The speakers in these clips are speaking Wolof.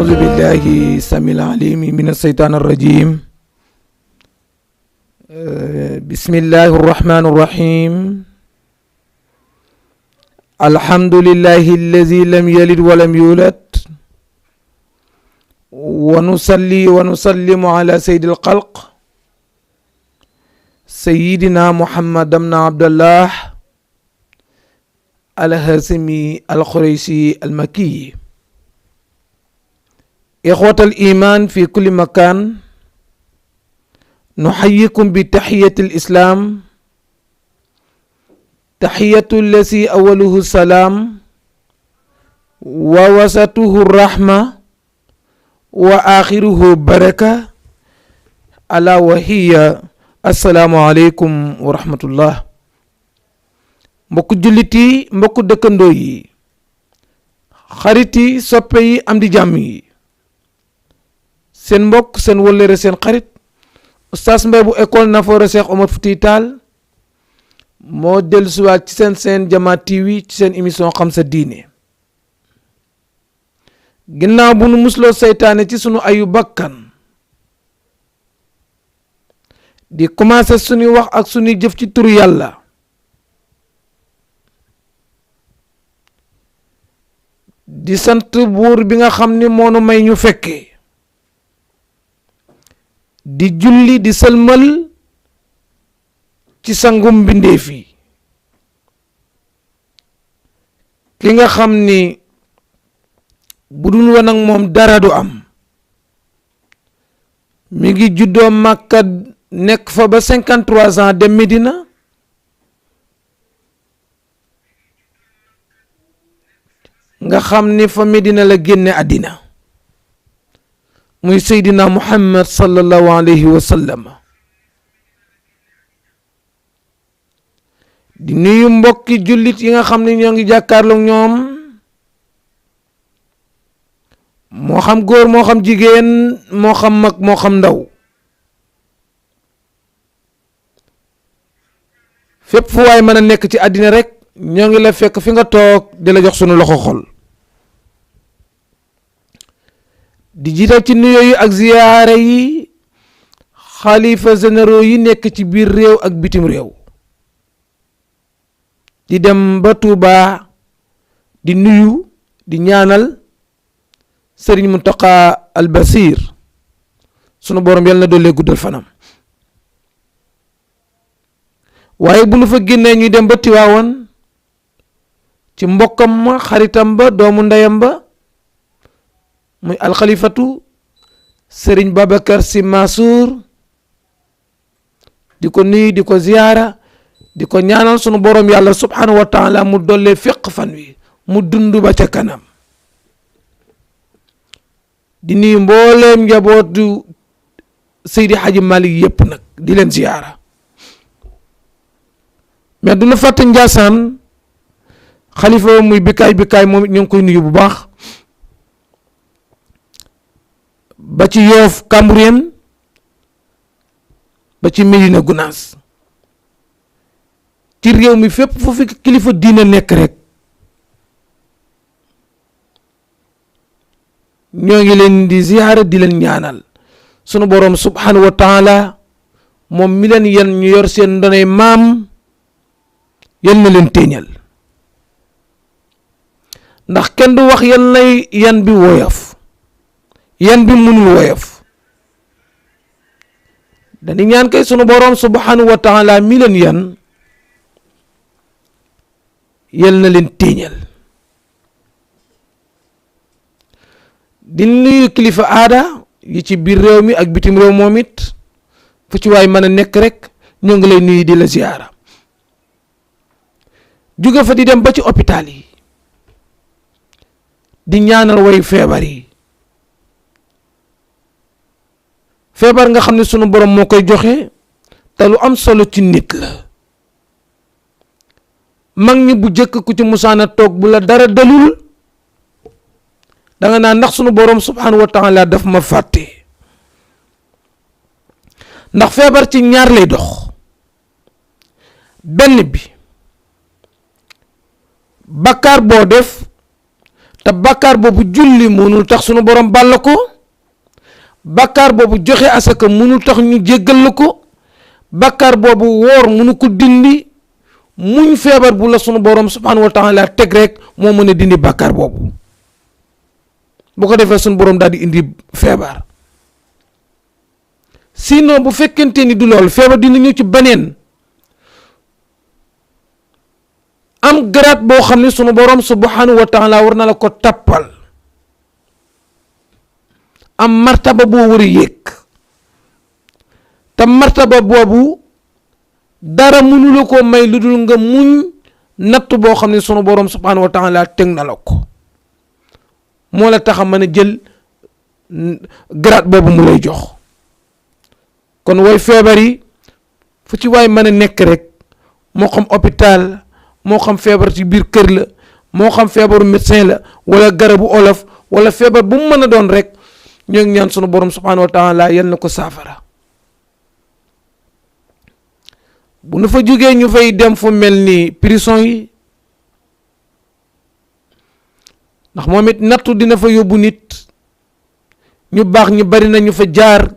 أعوذ بالله السميع العليم من الشيطان الرجيم بسم الله الرحمن الرحيم الحمد لله الذي لم يلد ولم يولد ونصلي ونسلم على سيد الخلق سيدنا محمد بن عبد الله الهاشمي القريشي المكي. إخوة الإيمان في كل مكان نحييكم بتحية الإسلام تحية الذي أوله السلام ووسطه الرحمة وآخره بركة ألا وهي السلام عليكم ورحمة الله. mbokku jullit yi mbokku dëkkandoo yi xarit yi soppe yi am di jàmm yi seen mbokk seen wëllëre seen xarit Oustaz Mbaye bu école Nafoore Cheikh Omar Foutiyou Tall moo dellusiwaat ci seen Jama TV ci seen émission xam sa diine. ginnaaw bu nu musloo seytaane ci sunu ayu bakkan di commencé suñuy wax ak suñuy jëf ci turu yàlla, di sant buur bi nga xam ni moonu may ñu fekkee, di julli di sëlmal ci sangum mbindeef yi ki nga xam ni bu dul woon ak moom dara du am. mi ngi juddoo Makka nekk fa ba 53 ans dem Medina, nga xam ni fa Medina la génne àddina, muy Seydina Muhammad sallallahu alayhi wa sallam. di nuyu mbokki jullit yi nga xam ne ñoo ngi jàkkaarloog ñoom, moo xam góor moo xam jigéen moo xam mag moo xam ndaw, fépp fu waay mën a nekk ci àddina rek ñoo ngi la fekk fi nga toog di la jox sunu loxo xol. di jiital ci nuyoo yi ak ziyaara yi xalifa généraux yi nekk ci biir réew ak bitim réew, di dem ba Tuuba di nuyu di ñaanal Sëriñ Muntaqa al Basir, sunu borom yàlla na doole guddal fanam. waaye bu nu fa génnee ñuy dem ba Tiwaawan ci mbokkam ma xaritam ba doomu ndeyam ba muy alxalifatu Sëriñ Babacar Sy Mansour, di ko nuyu di ko ziyaara di ko ñaanal sunu borom yàlla subhanahu wa taala mu dollee fiq fan wi mu dund ba ca kanam. di nuyu mbooleem njabootu Seydi Hadji Malick yépp nag di leen ziyaara. mais du na fàtte Njaasaan xalifa muy bikaay moom it ñu ngi koy nuyu bu baax, ba ci Yoof Cambérène ba ci Médina Gounass, ci réew mi fépp fu fi kilifa diina nekk rek ñoo ngi leen di ziyaara di leen ñaanal sunu boroom subhanahu wa taala moom mi leen yan ñu yor seen ndonay maam yan na leen téeñal, ndax kenn du wax yan lay yan bi woyof, yan bi mënul woyof. dañu ñaan kay sunu boroom subhanahu wa taala mi leen yan na leen téeñal. di nuyu kilifa aada yi ci biir réew mi ak bitim réew moom it fu ci waay mën a nekk rek ñoo ngi lay nuyu di la ziyaara. jóge fa di dem ba ci hôpital yi di ñaanal way feebar yi, feebar nga xam ne sunu borom moo koy joxe te lu am solo ci nit la. mag ñi bu jëkk ku ci musaana toog bu la dara dalul da nga naan ndax sunu borom subhanahu wa taala daf ma fàtte, ndax feebar ci ñaar lay dox. benn bi bakkaar boo def te bàkkaar boobu julli mënul tax sunu borom bàll ko, bàkkaar boobu joxe asaka mënul tax ñu jéggal la ko, bàkkaar boobu woor mënu ko dindi, muñ feebar bu la sunu borom subhanahu wa taala teg rek moo mën a dindi bàkkaar boobu. bu ko defee sunu borom daal di indi feebar. sinon bu fekkente ni du lool, feebar dina ñëw ci beneen am garaat boo xam ne sunu borom subhanahu wa taala war na la ko tappal, am martaba boo war a yéeg, te martaba boobu dara mënu la koo may lu dul nga muñ natt boo xam ne sunu borom subhanahu wa taala teg na la ko, moo la tax a mën a jël garaat boobu mu lay jox. kon way feebar yi fu ci waay mën a nekk rek, moo xam hôpital, moo xam feebar ci biir kër la, moo xam feebaru médecin la, wala garabu olof, wala feebar bu mu mën a doon rek, ñoo ngi ñaan sunu borom subhanahu wa taala yal na ko saafara. bu nu fa jógee ñu fay dem fu mel ni prison yi, ndax moom it nattu dina fa yóbbu nit. ñu baax ñu bari na ñu fa jaar,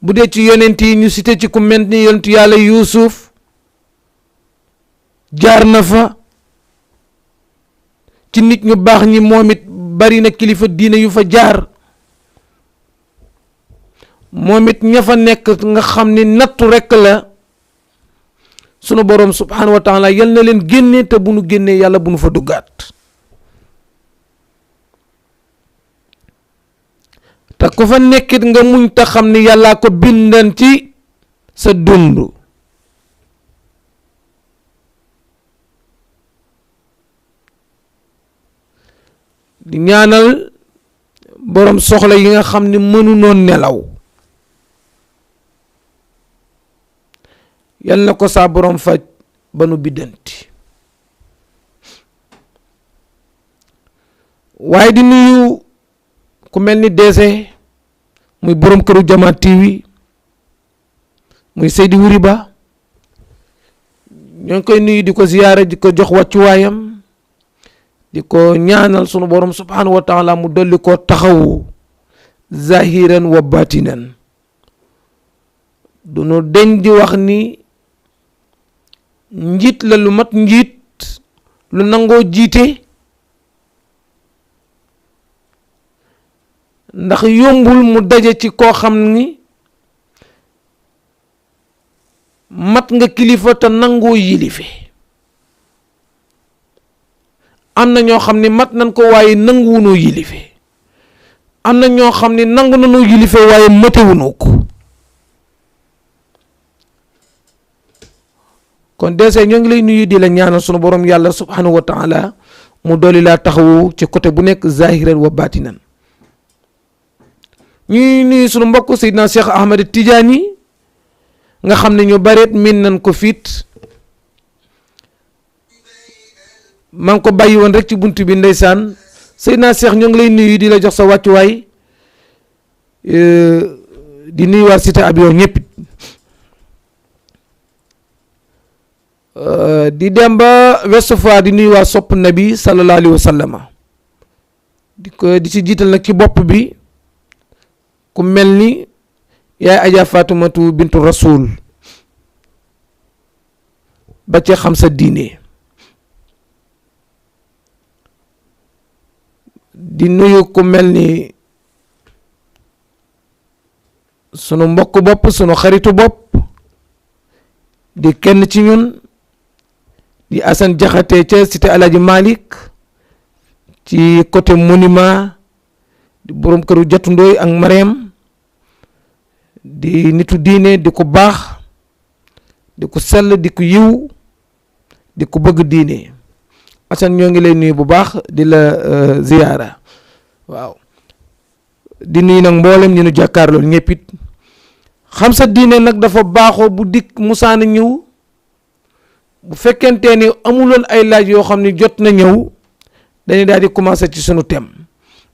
bu dee ci yonent yi ñu cité ci ku mel ni yonent yàlla Yuusuf jaar na fa. ci nit ñu baax ñi moom it bari na kilifa diine yu fa jaar, moom it ña fa nekk nga xam ni nattu rekk la, sunu boroom subhanahu wa taala yal na leen génnee, te bu nu génnee yàlla bu nu fa duggaat. te ku fa nekkit nga muñ te xam ni yàllaa ko bindan ci sa dund. di ñaanal boroom soxla yi nga xam ni mënu noon nelaw, yal na ko saa boroom faj ba nu biddanti. waaye di nuyu ku mel ni DG muy boroom këru Jama TV muy Seydi Wuri Ba, ñoo ngi koy nuyu di ko ziyaara, di ko jox wàccuwaayam, di ko ñaanal sunu borom subhanahu wa taala mu dolli koo taxawu zahiran wa batinan. du nu deñ di wax ni njiit la lu mat njiit, lu nangoo jiite, ndax yombul mu daje ci koo xam ni mat nga kilifa te nangoo yilife. am na ñoo xam ne mat nañ ko waaye nanguwunoo yilife, am na ñoo xam ne nangu nañoo yilife waaye matewunoo ko. kon dèjà ñoo ngi lay nuyu di la ñaanal sunu borom yàlla subhanahu wa taala mu dolli laa taxawu ci côté bu nekk zahiran wa batinan. ñuy nuyu sunu mbokk Seydina Cheikh Ahmed Tidiane nga xam ne ñu bareet min nañ ko fiit, maa ngi ko bàyyi woon rek ci buntu bi ndeysaan. Seydina Cheikh ñoo ngi lay nuyu di la jox sa wàccuwaay, di nuyu waa Cité Abiyon ñëpp, di dem ba Ouest Foire di nuyu waa sopp nabi sallallahu alayhi wa sallam, di ci jiital nag ci bopp bi ku mel ni yaay Adja Fatumatu bintu Rasul ba ci xam sa diine. di nuyu ku mel ni sunu mbokk bopp, sunu xaritu bopp, di kenn ci ñun, di Assane Jaxate ca Cité Alaaji Malick ci côté monument, di borom këru Jatu Ndooy ak Mareem, di nitu diine, di ko baax, di ko sell, di ko yiw, di ko bëgg diine. Assane ñoo ngi lay nuyu bu baax di la ziyaara. waaw di nuyu nag mboolem ñu nu jàkkaarlool ñëpp it. xam sa diine nag dafa baaxoo bu dikk musaana ñëw, bu fekkente ni amuloon ay laaj yoo xam ne jot na ñëw, dañuy daal di commencer ci sunu thème.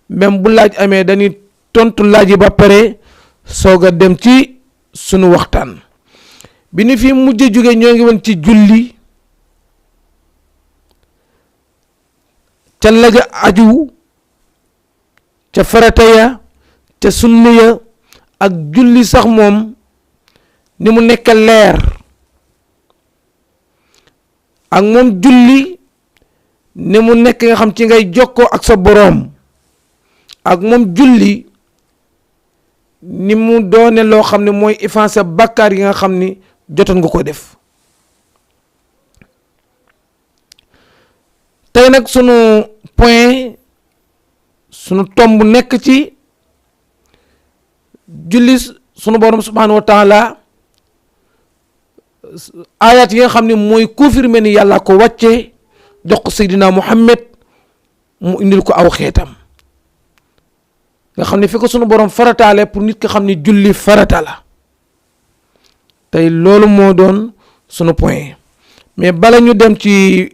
même bu laaj amee dañuy tontu laaj yi ba pare soog a dem ci sunu waxtaan. bi ñu fi mujj jóge ñoo ngi woon ci julli, ca la ja aju ca farata ya ca sunna ya ak julli sax moom ni mu nekk leer ak moom julli ni mu nekk nga xam ci ngay jokkoo ak sa boroom ak moom julli ni mu doone loo xam ne mooy effacer bàkkaar yi nga xam ni jotoon nga ko def. tey nag sunu tomb nekk ci julli sunu borom subhanahu wa taala ayat yi nga xam ne mooy confirmer ni yàlla ko wàcce jox ko Seydina Muhammad mu indil ko aw xeetam nga xam ne fi ko sunu borom farataale pour nit ki xam ne julli farata la. tey loolu moo doon sunu point mais bala ñu dem ci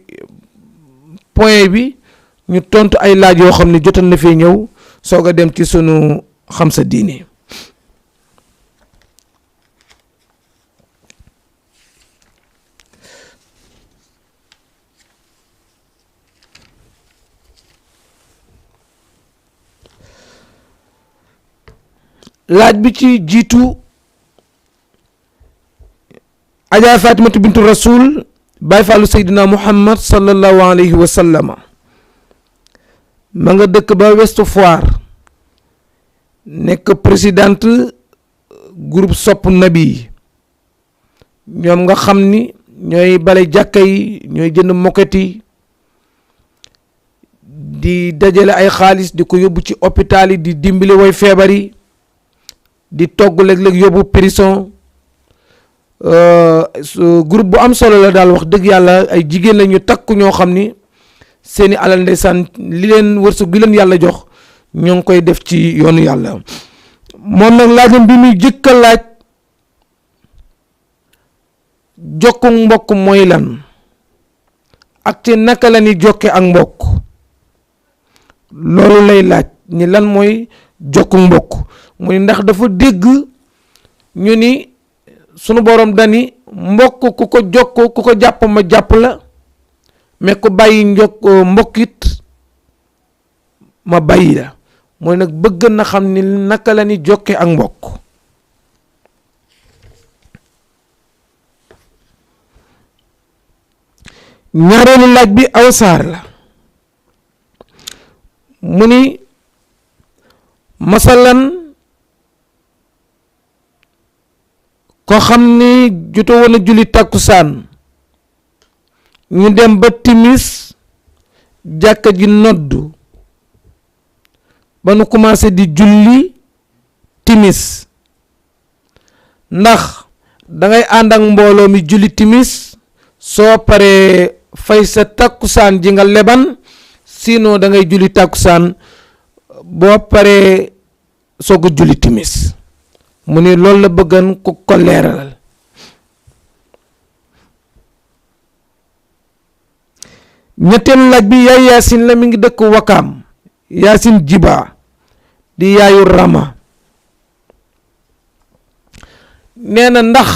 point bi ñu tontu ay laaj yoo xam ne jotoon na fee ñëw soog a dem ci sunu xam sa diine. laaj bi ci jiitu Adja Fatimatu bintu Rasul Baay Faalu Seydina Muhammad sallallahu alayhi wa sallama ma nga dëkk ba Ouest Foire nekk présidente groupe Sopp Nabi ñoom nga xam ni ñooy bale jàkka yi ñooy jënd moquette yi di dajale ay xaalis di ko yóbbu ci hôpital yi di dimbali way feebar yi di togg léeg-léeg yóbbu prison groupe bu am solo la daal wax dëgg yàlla ay jigéen la ñu takk ñoo xam ni seeni alal ndeysaan li leen wërsëg bi leen yàlla jox ñoo ngi koy def ci yoonu yàlla. moom nag laajam bi muy jëkk a laaj jokku mbokk mooy lan ak ci naka la ni jokke ak mbokk loolu lay laaj ni lan mooy jokku mbokk mu ni ndax dafa dégg ñu ni sunu borom dani mbokk ku ko jokk ku ko jàpp ma jàpp la mais ku bàyyi mbokkit ma bàyyi la mooy nag bëgg na xam ni naka la ni jokke ak mbokk. ñaareelu laaj bi aw saar la mu ni masalan ko xam ni jotoo woon a julli tàkkusaan ñu dem ba timis jàkka ji noddu ba nu commencé di julli timis ndax dangay ànd ak mbooloo mi julli timis soo paree fay sa tàkkusaan ji nga leban sinon da ngay julli tàkkusaan boo paree soog a julli timis mu ni loolu la bëggan ku ko leeralal. ñetteelu laaj bi yaay yaasin la mi ngi dëkk Wakaam yaasin jiba di yaayu Rama nee na ndax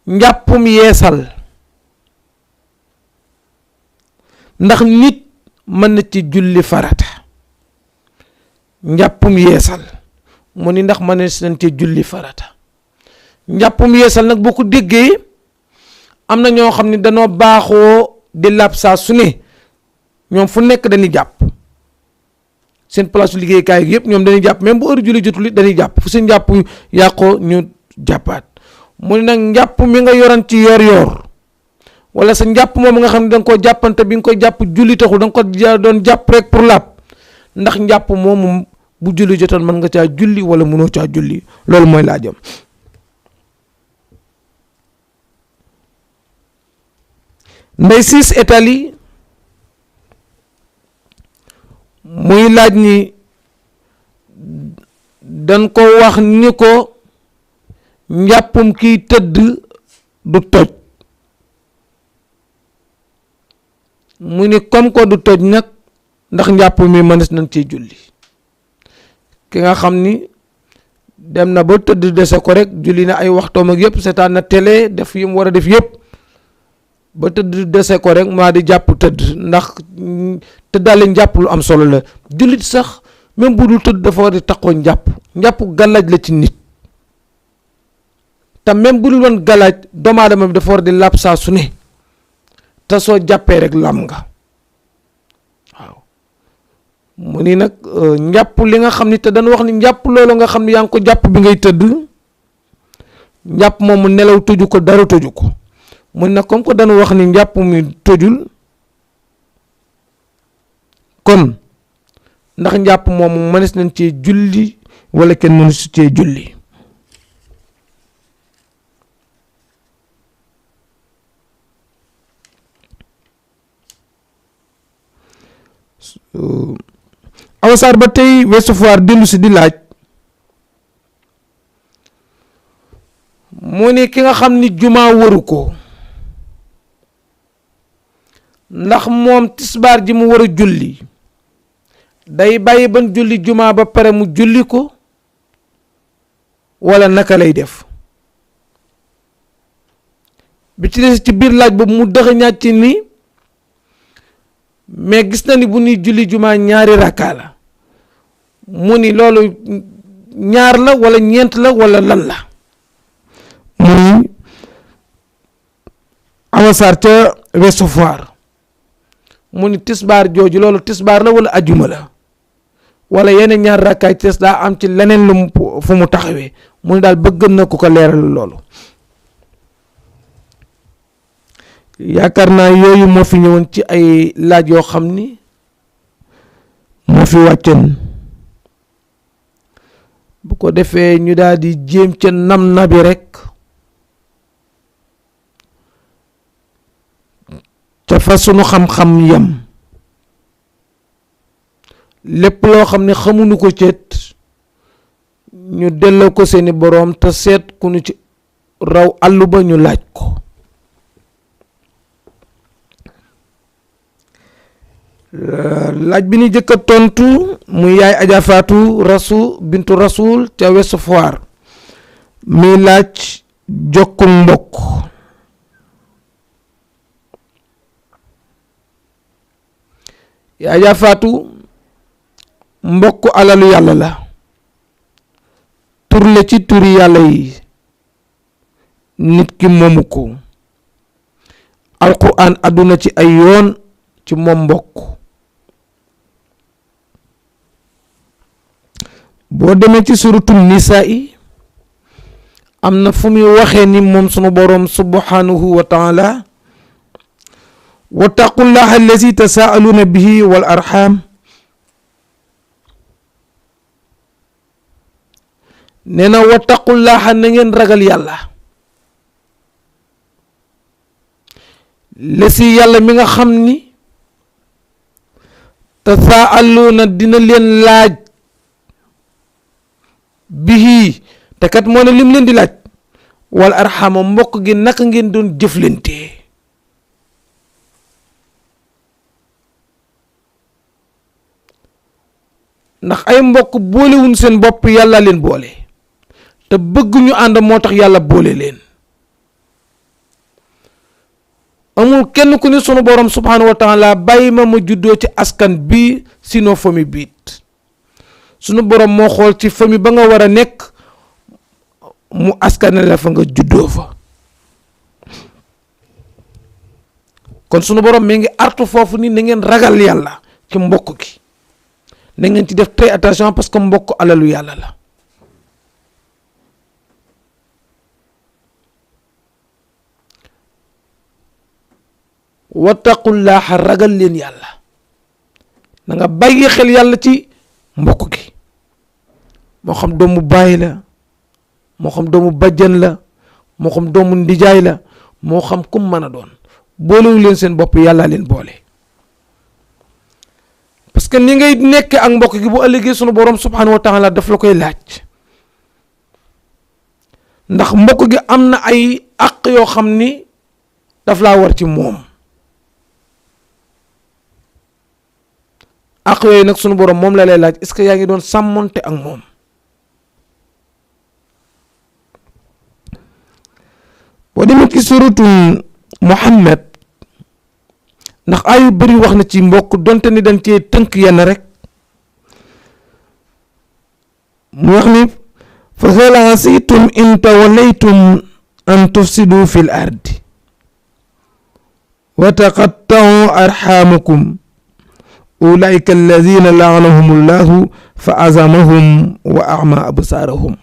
njàppum yeesal ndax nit mën na ci julli farata njàppum yeesal mu ni ndax mën nañ ci julli farata njàppum yeesal nag boo ko déggee am na ñoo xam ne danoo baaxoo di lab saa su ne ñoom fu nekk dañuy jàpp seen place su liggéeykaay yëpp ñoom dañuy jàpp même bu heure julli jotul it dañuy jàpp fu seen jàpp yàqoo ñu jàppaat mu ni nag njàpp mi nga yoran ci yor-yor wala sa njàpp moom nga xam ne da nga koo jàppante bi nga koy jàpp julli taxul da nga ko doon jàpp rek pour lab ndax njàpp moomu bu julli jotoon mën nga caa julli wala mënoo caa julli loolu mooy laajam. Ndey Siis Italie muy laaj ni dañ ko wax ni ko njàppum kiy tëdd du toj mu ni comme ko du toj nag ndax njàpp mi mënees nañ ci julli ki nga xam ni dem na ba tëdd dese ko rek julli na ay waxtoom ak yëpp seetaan na télé def yi mu war a def yëpp ba tëdd dese ko rek maa di jàpp tëdd ndax te daal njàpp lu am solo la. jullit sax même bu dul tëdd dafa war di taxoo njàpp gàllaaj la ci nit te même bu dul woon gàllaaj doomu aadama bi dafa war di làpp saa su ne te soo jàppee rek lam nga waaw. mu ni nag njàpp li nga xam ni te dañu wax ni njàpp loolu nga xam ni yaa ngi ko jàpp bi ngay tëdd njàpp moom mu nelaw tëju ko dara tëju ko. mu ne comme que dañu wax ni njàpp mi tojul kon ndax njàpp moomu mënees nañ cee julli wala kenn mënu su cee julli. awasaar ba tey Ouest Foire dellu si di laaj mu ni ki nga xam ni jumaa waru ko ndax moom tisbaar ji mu war a julli day bàyyi ban julli jumaa ba pare mu julli ko wala naka lay def. bi ci des ci biir laaj boobu mu dëxëñaat ci ni mais gis na ni bu ñuy julli jumaa ñaari rakkaa la mu ni loolu ñaar la wala ñeent la wala lan la. muy awasaar ca Ouest Foire mu ni tisbaar jooju loolu tisbaar la wala ajjuma la wala yeneen ñaar rakkaay tes daa am ci leneen lu fu mu taxawee mu ni daal bëgg na ku ko leeral loolu. yaakaar naa yooyu moo fi ñëwoon ci ay laaj yoo xam ni moo fi wàccoon bu ko defee ñu daal di jéem ca nam na bi rek ca fa sunu xam-xam yam lépp loo xam ne xamuñu ko ceet ñu delloo ko seeni boroom te seet ku ñu ci raw àllu ba ñu laaj ko. laaj bi ni jëkk a tontu muy yaay Adja Fatou bintu Rasoul ca Ouest Foire mi laaj jokku mbokk. yaay Adja Fatou mbokk alalu yàlla la tur la ci turi yàlla yi nit ki moomu ko alquran àdduna ci ay yoon ci moom mbokk. boo demee ci suratul nisaa yi am na fu muy waxee ni moom sunu boroom subhanahu wa taala wattaqullaha allazi tasaaluuna bihi wal arham nee na wattaqullaha na ngeen ragal yàlla lesi yàlla mi nga xam ni tasaaluuna dina leen laaj bihi te kat moo ne lim leen di laaj wal arxama mbokk gi naka ngeen doon jëflante. ndax ay mbokk boolewuñ seen bopp yàlla leen boole te bëgg ñu ànd moo tax yàlla boole leen. amul kenn ku ne sunu borom subhanahu wa taala bàyyi ma juddoo ci askan bi sinon famille biit sunu borom moo xool ci famille ba nga war a nekk mu askane la fa nga juddoo fa. kon sunu borom mi ngi artu foofu ni na ngeen ragal yàlla ci mbokk gi na ngeen ci def très attention parce que mbokk alalu yàlla la. wattaqullaaha ragal leen yàlla na nga bàyyi xel yàlla ci mbokk gi moo xam doomu baay la moo xam doomu bajjan la moo xam doomu ndijaay la moo xam kum mën a doon boolewu leen seen bopp yàlla leen boole. parce que ni ngay nekk ak mbokk gi bu ëllëgee sunu borom subhanahu wa taala daf la koy laaj ndax mbokk gi am na ay àq yoo xam ni daf laa war ci moom. àq yooyu nag sunu borom moom la lay laaj est-ce que yaa ngi doon sàmmonte ak moom. boo demee ci suratu Muhammad ndax ayu bëri wax na ci mbokk donte ni dañ cee tënk yenn rek mu wax ni fa hal asitum in tawallaytum an tufsidu fil ardi wa taqatta'u arhamakum ulaika alladhina la'anahum allahu fa azamahum wa a'ma absarahum.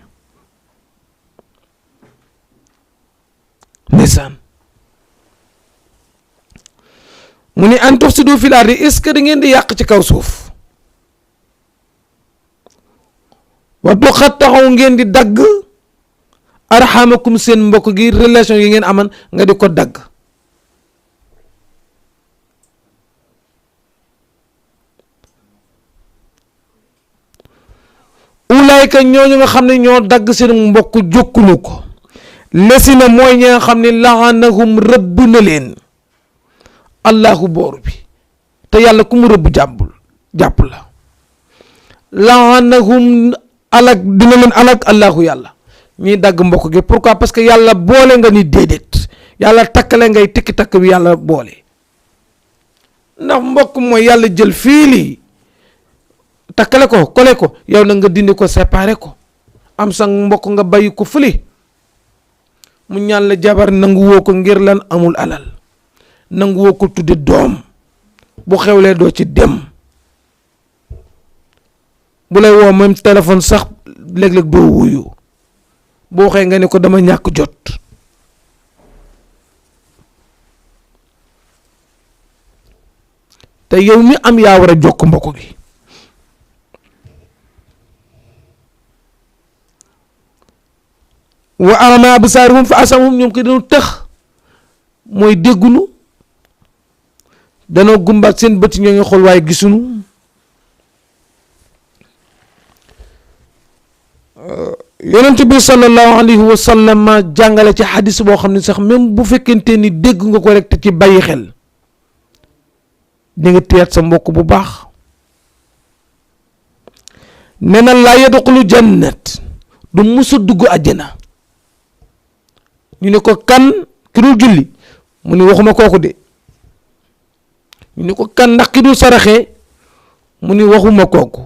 ndeysaan mu ni an tufsidu fil ardi est-ce que da ngeen di yàq ci kaw suuf wa tuqatta'u ngeen di dagg arhamakum seen mbokk gi relation yi ngeen aman nga di ko dagg. ulaayka ñooñu nga xam ne ñoo dagg seen mbokk jokkuñu ko lesi na mooy ñi nga xam ne laanahum rëbb na leen allahu boor bi te yàlla ku mu rëbb jàpp la laanahum alak dina leen alak allahu yàlla ñuy dagg mbokk gi pourquoi parce que yàlla boole nga ni déedéet yàlla takkale ngay tikki takk bi yàlla boole ndax mbokk mooy yàlla jël fii lii takkale ko kole ko yow na nga dindi ko séparé ko am sa mbokk nga bàyyi ko fële mu ñaan la jabar nangu woo ko ngir lan amul alal nangu woo ko tudde doom bu xewlee doo ci dem bu lay woo même téléphone sax léeg-léeg doo wuyu boo waxee nga ne ko dama ñàkk jot te yow mi am yaa war a jokk mbokk gi wa ama absaarahum fa asamhum ñoom ko dañu tëx mooy déggunu danoo gumbaat seen bët ñoo ngi xool waaye gisunu yonent bi sallallahu alayhi wa sallam jàngale ci xadis boo xam ne sax même bu fekkente ni dégg nga ko rek te ci bàyyi xel di nga téyaat sa mbokk bu baax nee na laa yadxulu jannat du musa dugg àjjana ñu ne ko kan ki dul julli mu ni waxuma kooku de ñu ne ko kan ndax ki dul saraxee mu ni waxuma kooku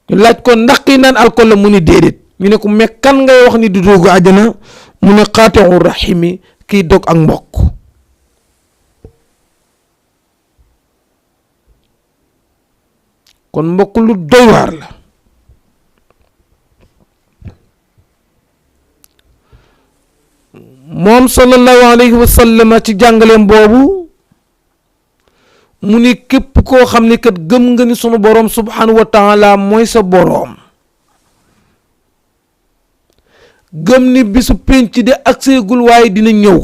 ñu laaj ko ndax ki naan alcool la mu ni déedéet ñu ne ko mais kan ngay wax ni du dugg àjjana mu ne qaati'u rahimi kiy dog ak mbokk kon mbokk lu doy waar la moom sallallahu alayhi wa sallam ci jàngaleem boobu mu ni képp koo xam ni kat gëm nga ni sunu boroom subhanahu wa taala mooy sa boroom gëm ni bisu pénc de ak seegul waaye dina ñëw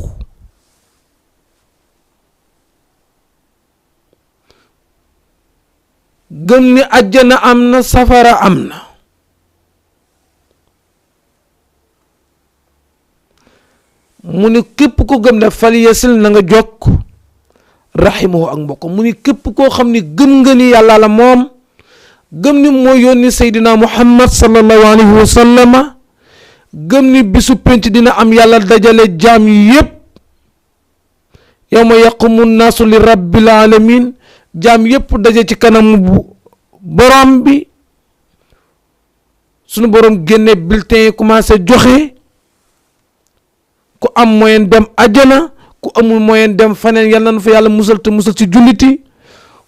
gëm ni àjjana am na safara am na mu ni képp ko gëm ne fal yesil na nga jokk rahimahu ak mbokk mu ni képp koo xam ni gëm nga ni yàlla la moom gëm ni moo yónni Seydina Muhammad sallallahu alayhi wa sallama gëm ni bisu penc dina am yàlla dajale jaam yi yépp yawma yaqumu nnaasu li rabbil alamin jaam yépp daje ci kanamu borom bi sunu borom génne bulletin yi commencé joxe ku am moyen dem àjjana ku amul moyen dem faneen yàlla na fa yàlla musal te musal ci julliti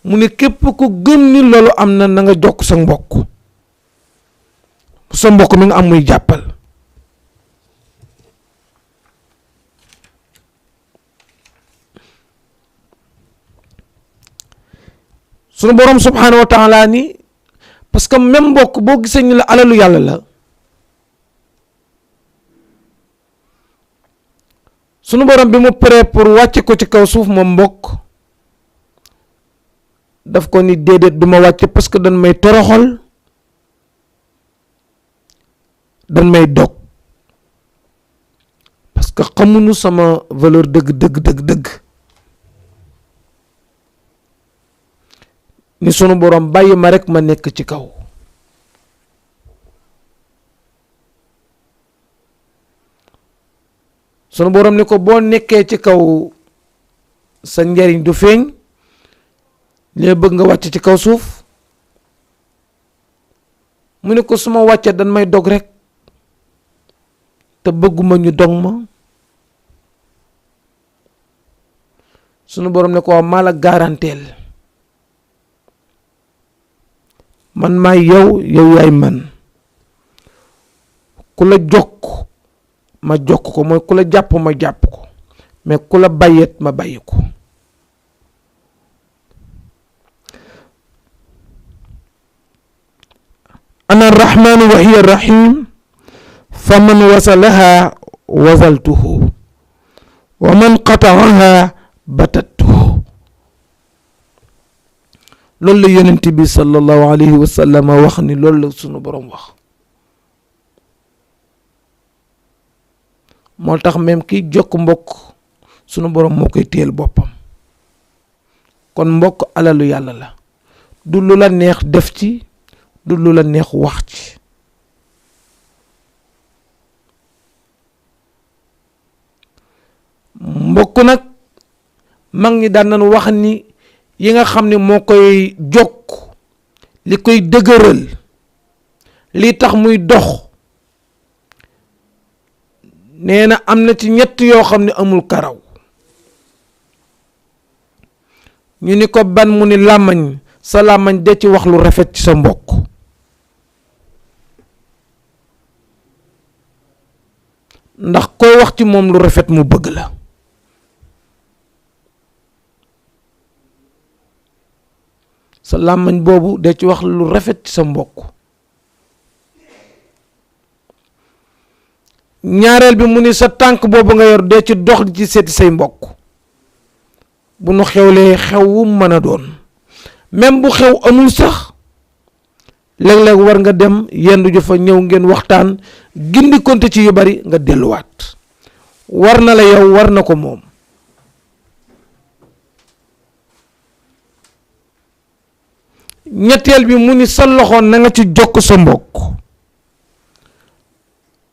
mu ne képp ku gëm ni loolu am na na nga jokk sa mbokk mi nga am muy jàppal sunu borom subhanahu wa taala ni parce que même mbokk boo gisee ñu la alalu yàlla la sunu borom bi mu prêt pour wàcce ko ci kaw suuf moom mbokk daf ko ni déedéet duma wàcce parce que dañ may toroxal dañ may dog parce que xamuñu sama valeur dëgg ni sunu borom bàyyi ma rek ma nekk ci kaw sunu borom ni ko boo nekkee ci kaw sa njariñ du feeñ li bëgg nga wàcc ci kaw suuf. mu ne ko suma wàccee dañ may dog rek te bëgguma ñu dog ma. sunu borom ne ko maa la garanteel man maay yow yaay man. ku la jokk ma jokk ko mooy ku la jàpp ma jàpp ko mais ku la bàyyet ma bàyyi ko. ana arrahmanu wa hiya arrahim fa man wasalaha wasaltuhu wa man qataaha batattuhu. loolu la yonent bi sallallahu alayhi wa sallam wax ni loolu la sunu borom wax. moo tax même kiy jokk mbokk sunu borom moo koy téyel boppam. kon mbokk alalu yàlla la du lu la neex def ci du lu la neex wax ci. mbokk nag mag ñi daan nañ wax ni yi nga xam ne moo koy jokk li koy dëgëral li tax muy dox nee na am na ci ñett yoo xam ne amul karaw. ñu ni ko ban mu ni làmmañ sa làmmañ de ci wax lu rafet ci sa mbokk. ndax koy wax ci moom lu rafet mu bëgg la. sa làmmañ boobu de ci wax lu rafet ci sa mbokk. ñaareel bi mu ni sa tànk boobu nga yor dee ci dox di ci seeti say mbokk. bu nu xewlee xew wu mën a doon même bu xew amul sax léeg-léeg war nga dem yendu ju fa ñëw ngeen waxtaan gindi konte ci yu bari nga delluwaat. war na la yow war na ko moom. ñetteel bi mu ni sa loxo na nga ci jokk sa mbokk.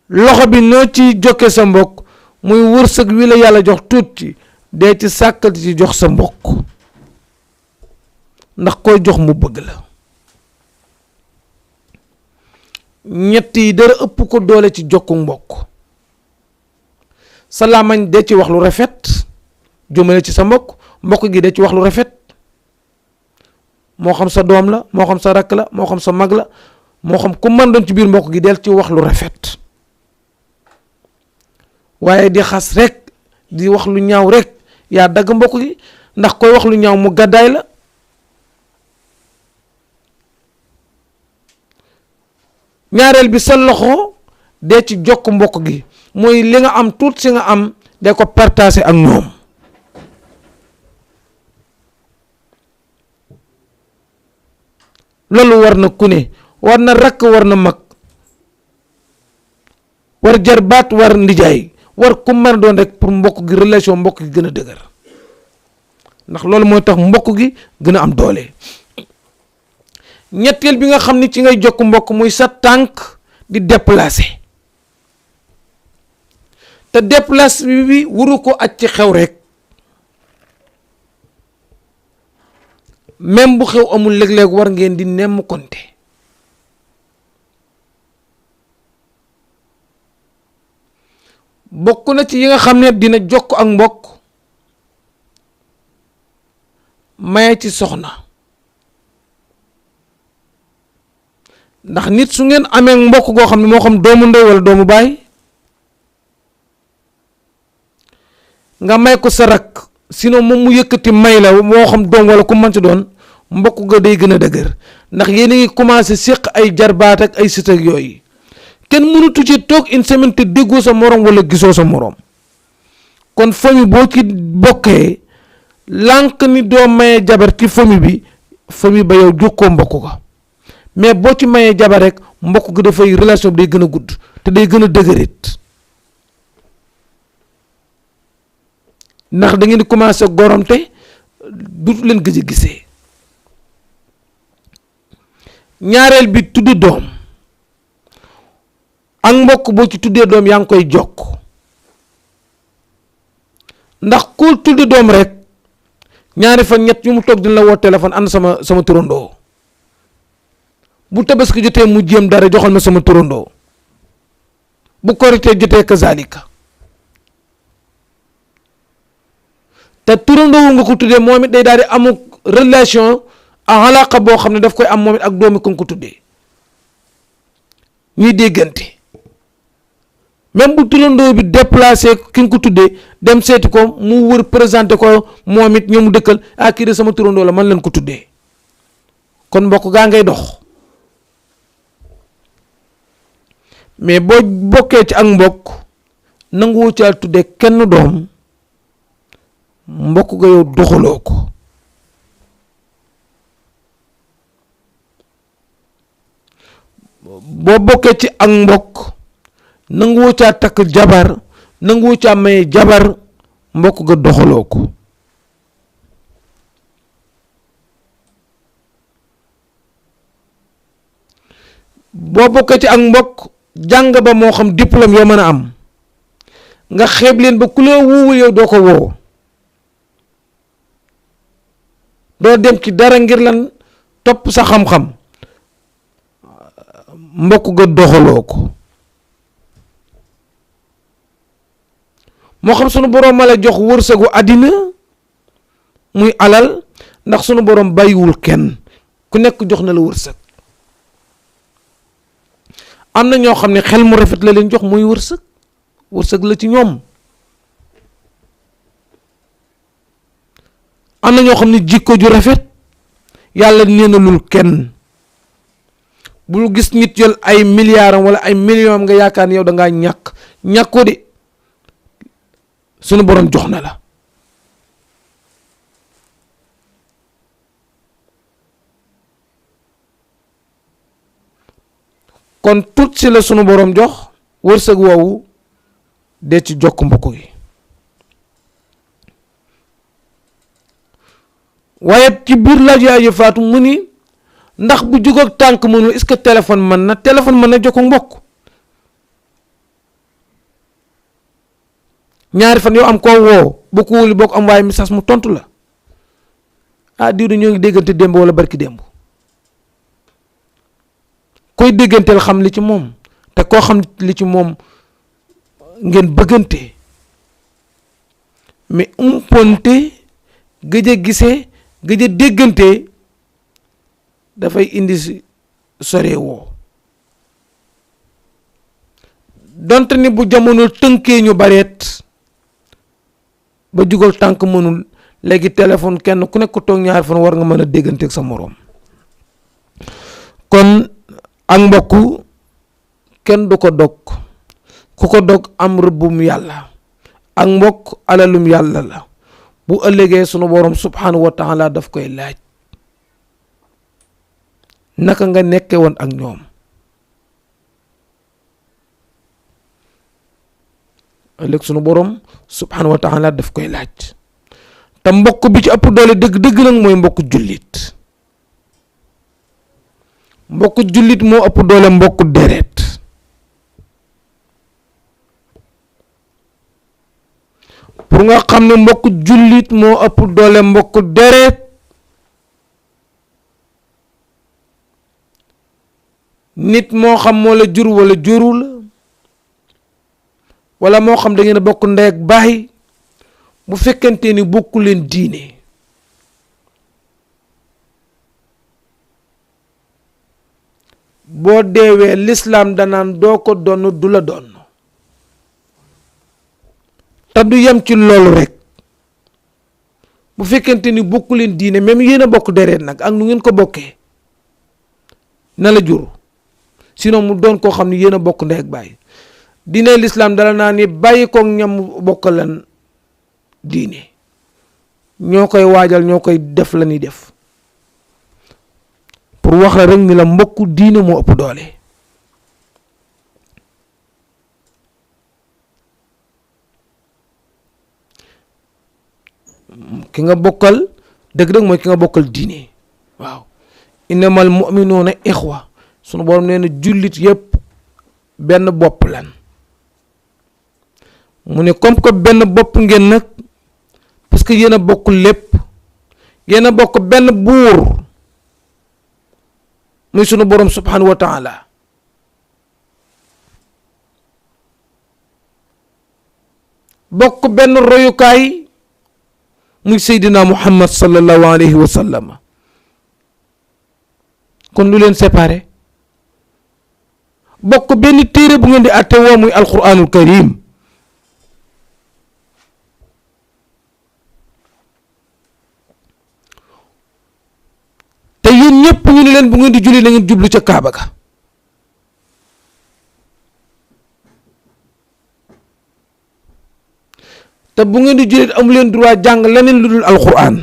loxo bi noo ci jokke sa mbokk muy wërsëg wi la yàlla jox tuuti dee ci sàkkal ci jox sa mbokk ndax koy jox mu bëgg la. ñett yi dara ëpp ko doole ci jokku mbokk. sa làmmañ dee ci wax lu rafet jëmale ci sa mbokk mbokk gi dee ci wax lu rafet moo xam sa doom la moo xam sa rakk la moo xam sa mag la moo xam ku mën doon ci biir mbokk gi del ci wax lu rafet. waaye di xas rek di wax lu ñaaw rek yaa dagg mbokk gi ndax koy wax lu ñaaw mu gàddaay la. ñaareel bi sa loxo dee ci jokk mbokk gi mooy li nga am tuut si nga am dee ko partager ak ñoom. loolu war na ku ne war na rakk war na mag war jarbaat war ndijaay war ku mën a doon rek pour mbokk gi relation mbokk gi gën a dëgër ndax loolu mooy tax mbokk gi gën a am doole. ñetteel bi nga xam ni ci ngay jokk mbokk muy sa tànk di déplacer te déplacer bi wuru ko aj ci xew rek même bu xew amul léeg-léeg war ngeen di nemm konte. bokk na ci yi nga xam ne dina jokk ak mbokk maye ci soxna. ndax nit su ngeen amee mbokk goo xam ne moo xam doomu ndey wala doomu baay nga may ko sa rak sinon moom mu yëkkati may la moo xam doom wala ku mën ci doon mbokk ga day gën a dëgër ndax yéen a ngi commencé séq ay jarbaat ak ay sët ak yooyu kenn mënutu ci toog une semaine te déggoo sa morom wala gisoo sa morom kon famille boo ci bokkee lànk ni doo mayee jabar ci famille bi famille ba yow jokkoo mbokk ga mais boo ci mayee jabar rek mbokk gi dafay relation bi day gën a gudd te day gën a dëgërit ndax da ngeen di commencé goromte dutu leen gëj a gisee. ñaareel bi tudd doom ak mbokk boo ci tuddee doom yaa ngi koy jokk ndax ku tudd doom rek ñaari fan ñett yu mu toog dina la woo téléphone ànd sama turandoo bu tabaski jotee mu jéem dara joxal ma sama turandoo bu korite jotee kazalika te turandoo nga ko tuddee moom it day daal di amuk relation alaqa boo xam ne daf koy am moom it ak doomi ko nga ko tuddee ñuy déggante même bu turandoo bi déplacé ki nga ko tuddee dem seeti ko mu wër présenté ko moom it ñoom mu dëkkal kii de sama turandoo la man leen ko tuddee kon mbokk gaa ngay dox mais boo bokkee ci ak mbokk nanguwoo caa tuddee kenn doom mbokk ga yow doxaloo ko boo bokkee ci ak mbokk nanguwoo caa takk jabar nanguwoo caa maye jabar mbokk ga doxaloo ko boo bokkee ci ak mbokk jàng ba moo xam diplôme yoo mën a am nga xeeb leen ba ku la wuuwu yow doo ko woo doo dem ci dara ngir lan topp sa xam-xam mbokk ga doxaloo ko moo xam sunu boroom ma la jox wërsëgu àddina muy alal ndax sunu boroom bàyyiwul kenn ku nekk jox na la wërsëg am na ñoo xam ne xel mu rafet la leen jox muy wërsëg la ci ñoom am na ñoo xam ne jikko ju rafet yàlla neenalul kenn bul gis nit yol ay milliards wala ay millions nga yaakaar ne yow da ngaa ñàkkoo de sunu borom jox na la kon tut si la sunu borom jox wërsëg woowu de ci jokk mbokk gi waaye ci biir laaj yaay faatu mu ni ndax bu jóg ak tànk mënul est-ce que téléphone mën na jokk mbokk ñaari fan yoo am koo woo bu ko wuli bokk am waaye message mu tontu la diw de ñoo ngi déggante démb wala barki démb koy dégganteel xam li ci moom te koo xam li ci moom ngeen bëggante mais umponte gëj a gisee gëj a déggante dafay indi sore woo donte ni bu jamono tënkee ñu bareet ba jugal tànk mënul léegi téléphone kenn ku nekk toog ñaari fan war nga mën a dégganteeg sa moroom kon ak mbokk kenn du ko dog ku ko dog am rëbbum yàlla ak mbokk alalum yàlla la bu ëllëgee sunu borom subhanahu wa taala daf koy laaj naka nga nekke woon ak ñoom ëllëg sunu borom subhanahu wa taala daf koy laaj te mbokk bi ci ëpp doole dëgg nag mooy mbokk jullit moo ëpp doole mbokk deret pour nga xam ne mbokk jullit moo ëpp doole mbokk deret nit moo xam moo la jur wala jurul wala moo xam da ngeen a bokk ndey ak baay bu fekkente ni bokku leen diine boo deewee lislaam danaan doo ko donn du la donn te du yem ci loolu rek bu fekkente ni bokku leen diine même yéen a bokk deret nag ak nu ngeen ko bokkee na la jur sinon mu doon koo xam ne yéen a bokk ndey ak baay diine lislaam dala naa ni bàyyi ko ñam bokk lan diine ñoo koy waajal ñoo koy def la ñuy def pour wax la rek ni la mbokku diine moo ëpp doole ki nga bokkal dëgg-dëgg mooy ki nga bokkal diine waaw innamal mu'minuuna ixwa sunu borom nee na jullit yépp benn bopp lan mu ne comme que benn bopp ngeen nag parce que yéen a bokk lépp yéen a bokk benn buur muy sunu borom subhanahu wa taala bokk benn royukaay muy seydina muhammad sallallahu alayhi wa sallam kon lu leen séparé bokk benn téere bu ngeen di àtte woo muy alquranul karim te yéen ñëpp ñu ne leen bu ngeen di julli na ngeen jublu ca kaaba ga te bu ngeen di julli amu leen droit jàng leneen lu dul alquran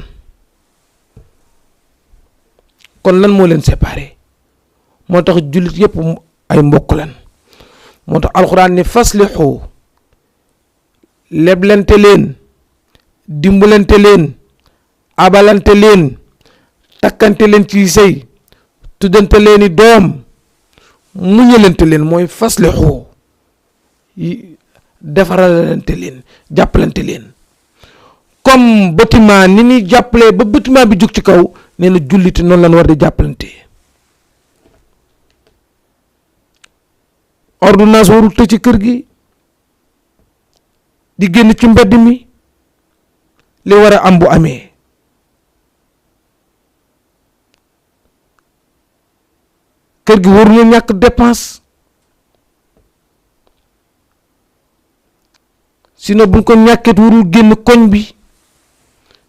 kon lan moo leen séparé moo tax jullit yëpp ay mbokk lan moo tax alquran ni faslixu leblante leen dimbalante leen abalante leen takkante leen ci sëy tuddante leeni doom muñalante leen mooy faslixu defaralante leen jàppalante leen comme bâtiment ni ñuy jàppalee ba bâtiment bi jóg ci kaw nee na julliti noonu lan war di jàppalante ordonnance warul tëj ci kër gi di génn ci mbedd mi li war a am bu amee kër gi waruñu ñàkk dépense sinon buñ ko ñàkket warul génn koñ bi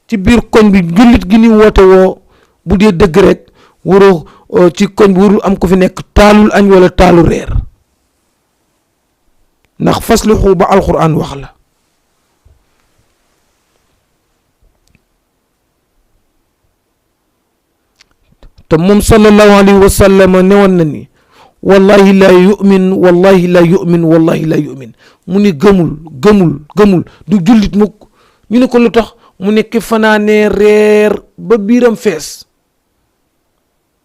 ci biir koñ bi jullit gi ni woote woo bu dee dëgg rek waroo ci koñ bi warul am ko fi nekk taalul añ wala taalu reer ndax faslixu ba alquran wax la te moom sallallahu alayhi wa sallam newoon na ni wallahi la yu'min wallahi la yu'min wallahi la yu'min mu ni gëmul du jullit mukk ñu ne ko lu tax mu ne ki fanaanee reer ba biiram fees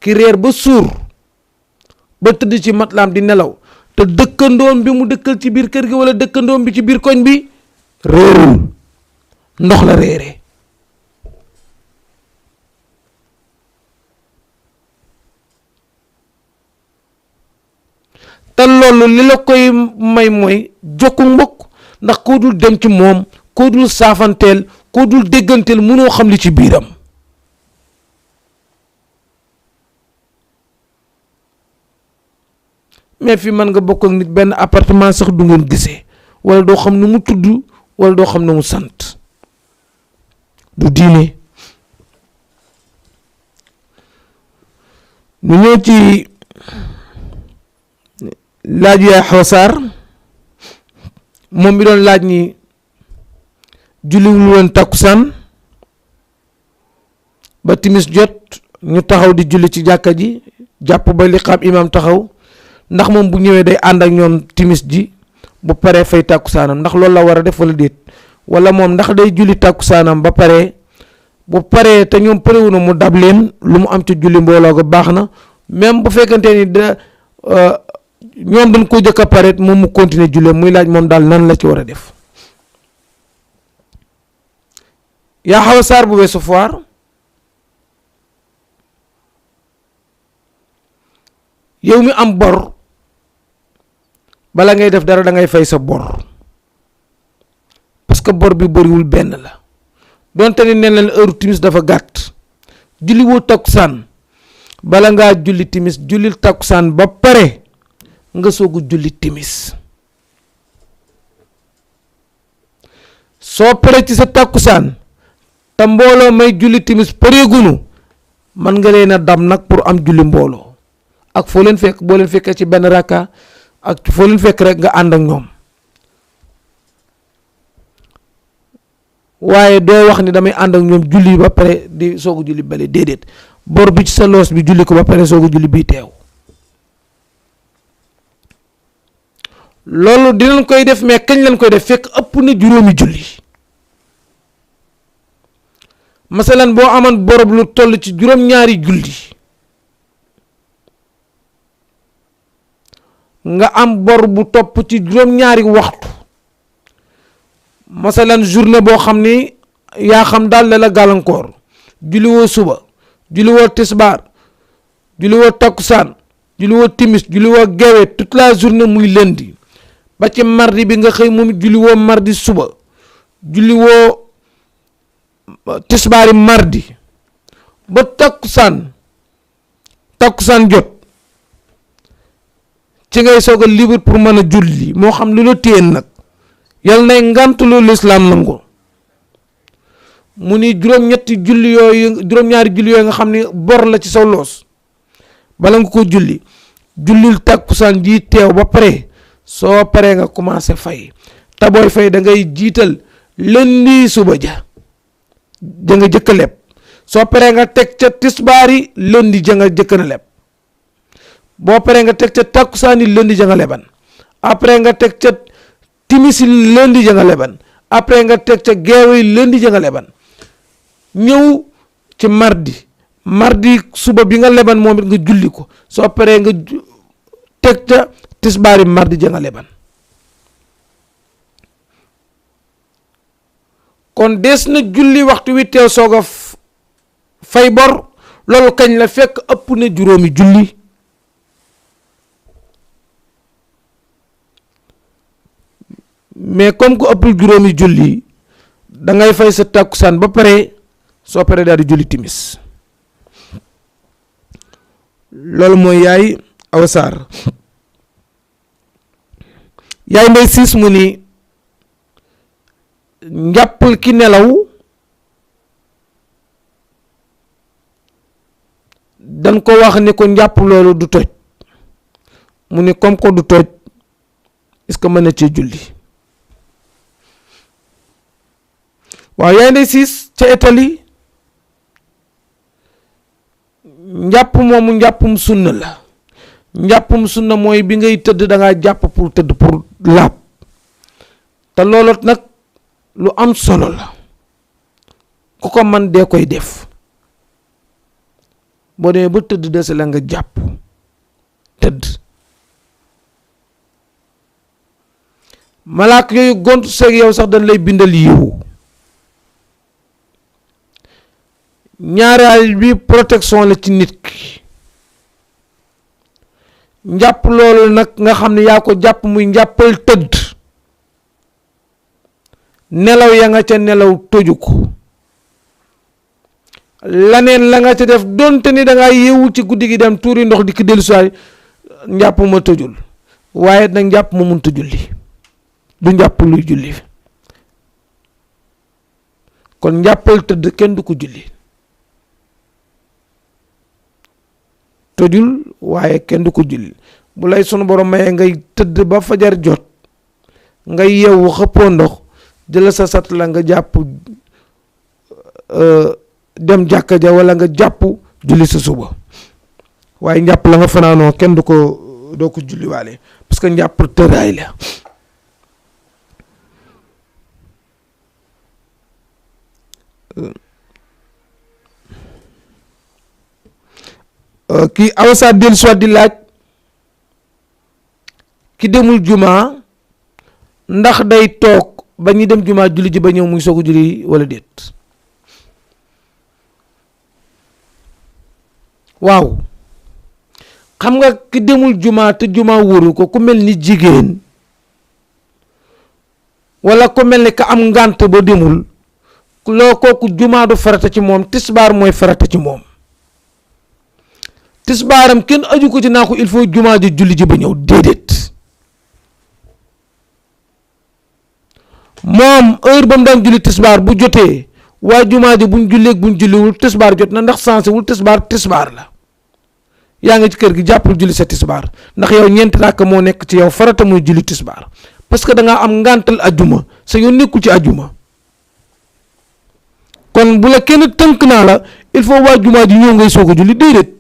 ki reer ba suur ba tëdd ci matlaam di nelaw te dëkkandoom bi mu dëkkal ci biir kër gi wala dëkkandoom bi ci biir koñ bi réerul ndox la réere te loolu li la koy may mooy jokku mbokk ndax koo dul dem ci moom koo dul saafanteel koo dul dégganteel mënoo xam li ci biiram mais fi mën nga bokk ak nit benn appartement sax du ngeen gisee wala doo xam nu mu tudd wala doo xam nu mu sant du diine ñu ñëw ci laaj yaay xawasaar moom bi doon laaj ni julliwul woon takkusaan ba timis jot ñu taxaw di julli ci jàkka ji jàpp ba liqaam imaam taxaw ndax moom bu ñëwee day ànd ak ñoom timis ji bu paree fay takkusaanam ndax loolu la war a def wala déet wala moom ndax day julli takkusaanam ba pare bu paree te ñoom parewu na mu dab leen lu mu am ci julli mbooloo ga baax na même bu fekkante ni ñoom dañ ko jëkk a pare moom mu continuer jullee muy laaj moom daal nan la ci war a def yaa xaw a saar bu weesu foir yow mi am bor bala ngay def dara da ngay fay sa bor parce que bor bi bëriwul benn la donte ni ne leen heure timis dafa gàtt julli woo takkusaan bala ngaa julli timis jullil takkusaan ba pare nga soogu julli timis soo pare ci sa takkusaan te mbooloo may julli timis pareegunu man nga leen a dam nag pour am julli mbooloo ak foo leen fekk boo leen fekkee ci benn rakka ak foo leen fekk rek nga ànd ak ñoom waaye doo wax ni damay ànd ak ñoom julli ba pare di soogu julli bale déedéet bor bi ci sa loos bi julli ko ba pare soogu julli bii teew loolu dinañ koy def mais kañ lañ koy def fekk ëpp na juróomi julli masalan boo amoon borob lu toll ci juróom-ñaari julli nga am bor bu topp ci juróom-ñaari waxtu masalan journée boo xam ni yaa xam daal la gàllankoor julli woo suba, julli woo tisbaar, julli woo takkusaan, julli woo timis, julli woo gewe toute la journée muy lundi ba ci mardi bi nga xëy moom julli woo mardi suba, julli woo tisbaari mardi ba takkusaan jot ci ngay soog a libre pour mën a julli moo xam lu la téyeen nag yàlla nay ngànt loolu lislaam nangu. mu ni juróom-ñaari julli yooyu nga xam ni bor la ci saw loos bala nga ko jullil takkusaan ji teew ba pare soo paree nga commencé fay te booy fay da ngay jiital lundi suba ja nga jëkk a leb soo paree nga teg ca tisbaari lundi ja nga jëkk na leb boo paree nga teg ca takkusaani lundi ja nga leban après nga teg ca timisi lundi ja nga leban après nga teg ca geewe lundi ja nga leban ñëw ci mardi suba bi nga leban moom it nga julli ko soo paree nga teg ca tisbaari mardi ja nga leban. kon des na julli waxtu wi teew soog a fay bor loolu kañ la fekk ëpp na juróomi julli. mais comme ko ëppul juróomi julli da ngay fay sa takkusaan ba pare soo paree daal di julli timis loolu mooy yaay Awa Sarr. yaay Ndey Siis mu ni njàppal ki nelaw dañ ko wax ni ko njàpp loolu du toj mu ni comme ko du toj est-ce que mën na cee julli. waaw yaay Ndey Siis ca Italie njàpp moomu njàppum sunna la njàppum sunna mooy bi ngay tëdd da ngaa jàpp pour tëdd pour laab te loolu nag lu am solo la ku ko man dee koy def boo demee ba tëdd dese la nga jàpp tëdd malaak yooyu gontu seeg yow sax dañ lay bindal yiwu ñaareel bi protection la ci nit ki njàpp loolu nag nga xam ne yaa ko jàpp muy njàppal tëdd nelaw ya nga ca nelaw toju ko laneen la nga ca def donte ni da ngaa yeewu ci guddi gi dem tuuri ndox di ki dellu soir njàpp ma tëjul waaye nag njàpp ma mënta julli du njàpp luy julli kon njàppal tëdd kenn du ko julli tojul waaye kenn du ko julli bu lay sunu borom mayee ngay tëdd ba fajar jot ngay yeewu xëppoo ndox jëla sa sat la nga jàpp dem jàkka ja wala nga jàpp julli sa suba waaye njàpp la nga fanaanoo kenn du ko doo ko julli waale parce que njàpp tëraay la. kii Awa Sarr dellu soit di laaj ki demul juma ndax day toog ba ñu dem juma julli ji ba ñëw muy soog a julli wala déet. waaw xam nga ki demul juma te juma wóoru ko ku mel ni jigéen wala ku mel ni ka am ngànt ba demul loo kooku juma du farata ci moom tisbaar mooy farata ci moom. tisbaaram kenn aju ko ci naa ko il faut jumaa ji julli ji ba ñëw déedéet moom heure ba mu daan julli tisbaar bu jotee waa jumaa ji buñ julleeg buñ julliwul tisbaar jot na ndax sensé wul tisbaar la yaa ngi ci kër gi jàppul julli sa tisbaar ndax yow ñeenti rakk moo nekk ci yow farata muy julli tisbaar parce que da ngaa am ngàntal ajjuma sa yoon nekkul ci ajjuma kon bu la kenn tënk naa la il faut waa jumaa ji ñëw ngay soog a julli déedéet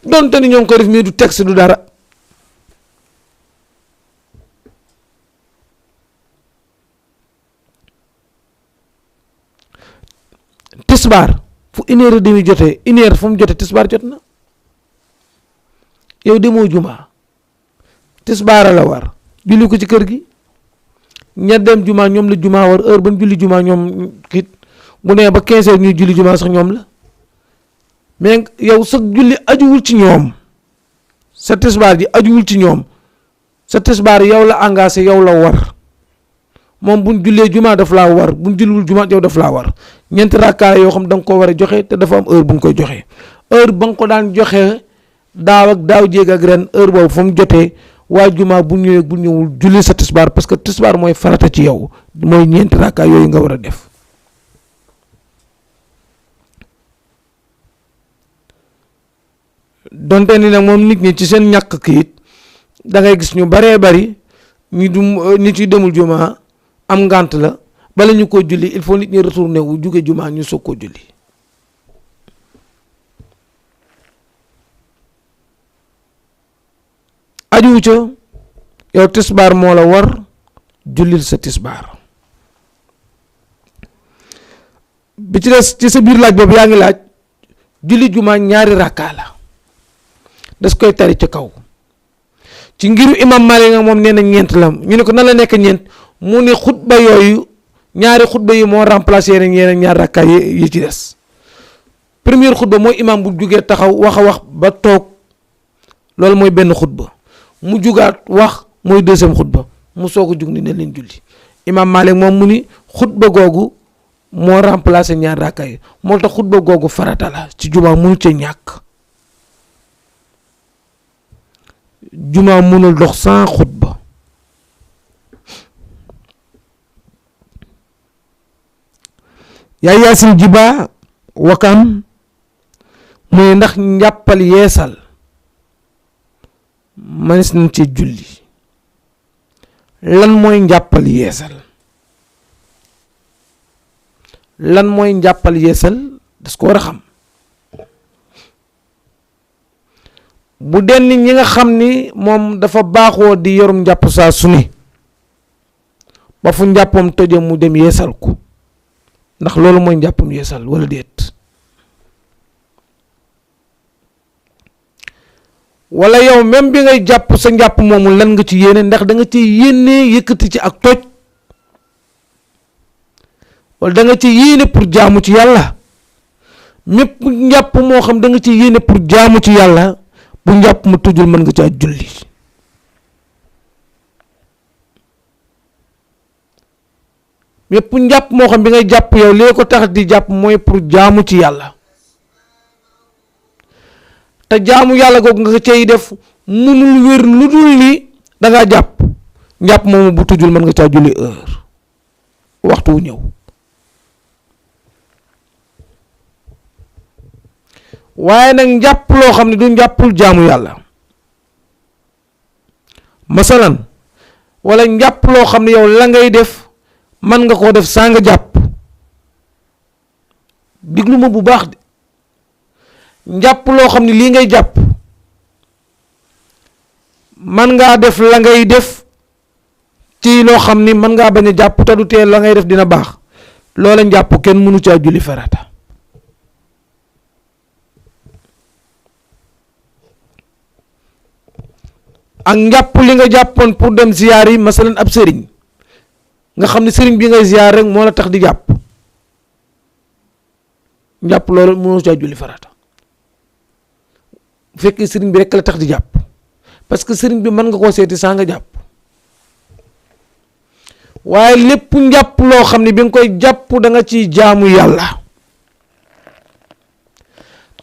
donte ni ñoo ngi koy def mais du texte du dara tisbaar fu 1h30 jotee 1h fu mu jotee tisbaar jot na yow demoo juma tisbaar la war julli ko ci kër gi ña dem juma ñoom la juma war heure ban julli juma ñoom kit bu nee ba 15h ñuy julli juma sax ñoom la mais yow sa julli ajuwul ci ñoom, sa tisbaar ji ajuwul ci ñoom, sa tisbaar yow la engagé, yow la war. moom buñ jullee jumaa daf laa war, buñ julliwul jumaa yow daf laa war. ñeenti rakkaa yoo xam da nga ko war a joxe te dafa am heure bu nga koy joxe. heure ba nga ko daan joxe daaw ak daaw jéeg ak ren heure boobu fa mu jotee waa jumaa bu ñëwee bu ñëwul julli sa tisbaar, parce que tisbaar mooy farata ci yow, mooy ñeenti rakkaa yooyu nga war a def. donte ni nag moom nit ñi ci seen ñàkk kiit da ngay gis ñu baree bari nit yi demul jumaa am ngànt la, bala ñu ko julli il faut nit ñi retourné wu jóge jumaa ñu soog koo julli. ajuwu ca yow tisbaar moo la war, jullil sa tisbaar. bi ci des ci sa biir laaj boobu yaa ngi laaj julli jumaa ñaari rakkaa la, das koy tari ca kaw. ci ngiru imam Malik nga moom nee na ñeent la, ñu ne ko nan la nekk ñeent, mu ne xutba yooyu ñaari xutba yi moo remplacé yeneen ñaar rakkaa yi ci des. première xutba mooy imam bu jugee taxaw wax a wax ba toog, loolu mooy benn xutba. mu jugaat wax mooy deuxième xutba, mu soog a jug ni ne leen julli. imam Malik moom mu ni xutba googu moo remplacé ñaar rakkaa yi, moo tax xutba googu farata la ci jumaa, mënu ca ñàkk. jumaa mënul dox sans xutba. yaa Yaasin Jiba Wakam muy ndax njàppal yeesal manis nañ ci julli. lan mooy njàppal yeesal? lan mooy njàppal yeesal das ko war a xam. bu denn ñi nga xam ni moom dafa baaxoo di yorum njàpp saa su ne ba fu njàppam toje mu dem yeesal ko, ndax loolu mooy njàppam yeesal wala déet? wala yow même bi ngay jàpp sa njàpp moomu lan nga ci yéene, ndax da nga ci yéene yëkkati ci ak toj, wala da nga ci yéene pour jaamu ci yàlla? mépp njàpp moo xam da nga ci yéene pour jaamu ci yàlla, bu njàpp ma tujul mën nga caa julli. mépp njàpp moo xam bi ngay jàpp yow lee ko tax di jàpp mooy pour jaamu ci yàlla, te jaamu yàlla googu nga cay def munul wér lu dul ni dangaa jàpp. njàpp moomu bu tujul mën nga caa julli heure waxtu wu ñëw. waaye nag njàpp loo xam ne du njàppul jaamu yàlla, masalan wala njàpp loo xam ne yow la ngay def man nga koo def saa nga jàpp, diglu ma bu baax de. njàpp loo xam ne lii ngay jàpp man ngaa def la ngay def ci loo xam ni man ngaa bañ a jàpp te du tee la ngay def dina baax, loola njàpp kenn mënu caa julli farata. ak njàpp li nga jàppoon pour dem ziyaar yi, masalan ab sëriñ nga xam ne sëriñ bi ngay ziyaar rek moo la tax di jàpp, njàpp loolu mënoo caa julli farata bu fekkee sëriñ bi rek la tax di jàpp, parce que sëriñ bi mën nga koo seeti saa nga jàpp. waaye lépp njàpp loo xam ne bi nga koy jàpp da nga ciy jaamu yàlla,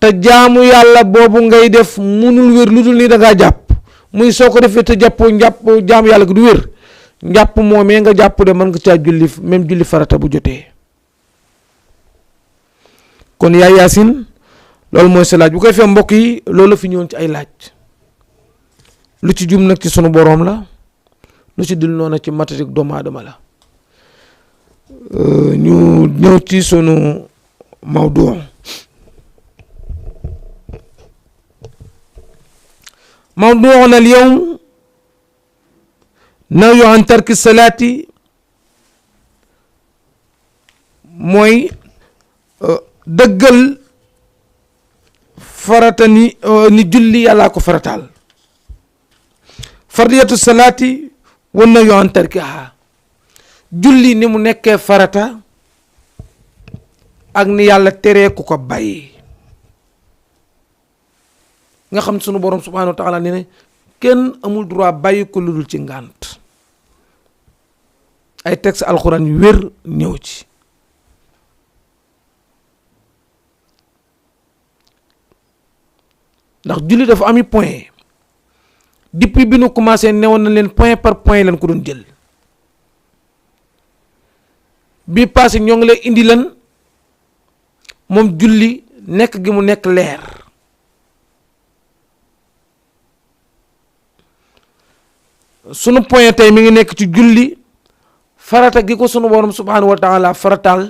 te jaamu yàlla boobu ngay def munul wér lu dul ni da ngaa jàpp, muy soo ko defee te jàppoo jaamu yàlla gi du wér, njàpp moomee nga jàpp de mën nga caa julli même julli farata bu jotee. kon yaa Yaasin loolu mooy sa laaj. bu koy fee mbokk yi loolu la fi ñëwoon ci ay laaj, lu ci jum nag ci sunu boroom la, lu ci dul noonu ci matatik doomu aadama la. ñu ñëw ci sunu mawdu. mawduuna al yawm nahyu an tarki salaati, mooy dëggal farata ni julli yàllaa ko farataal. fardiyatu salaati wa nahyu an tarkiha, julli ni mu nekkee farata ak ni yàlla teree ku ko bàyyi. nga xam sunu borom subhanahu wa taala ne kenn amul droit bàyyi ko lu dul ci ngànt ay texte alxuraan yu wér ñëw ci ndax julli dafa ami point depuis bi nu commencé newoon na leen point par point lañ ko doon jël bi passé ñoo ngi lay indi lan moom julli nekk gi mu nekk leer sunu point tey mi ngi nekk ci julli farata gi ko sunu borom subhanahu wa taala farataal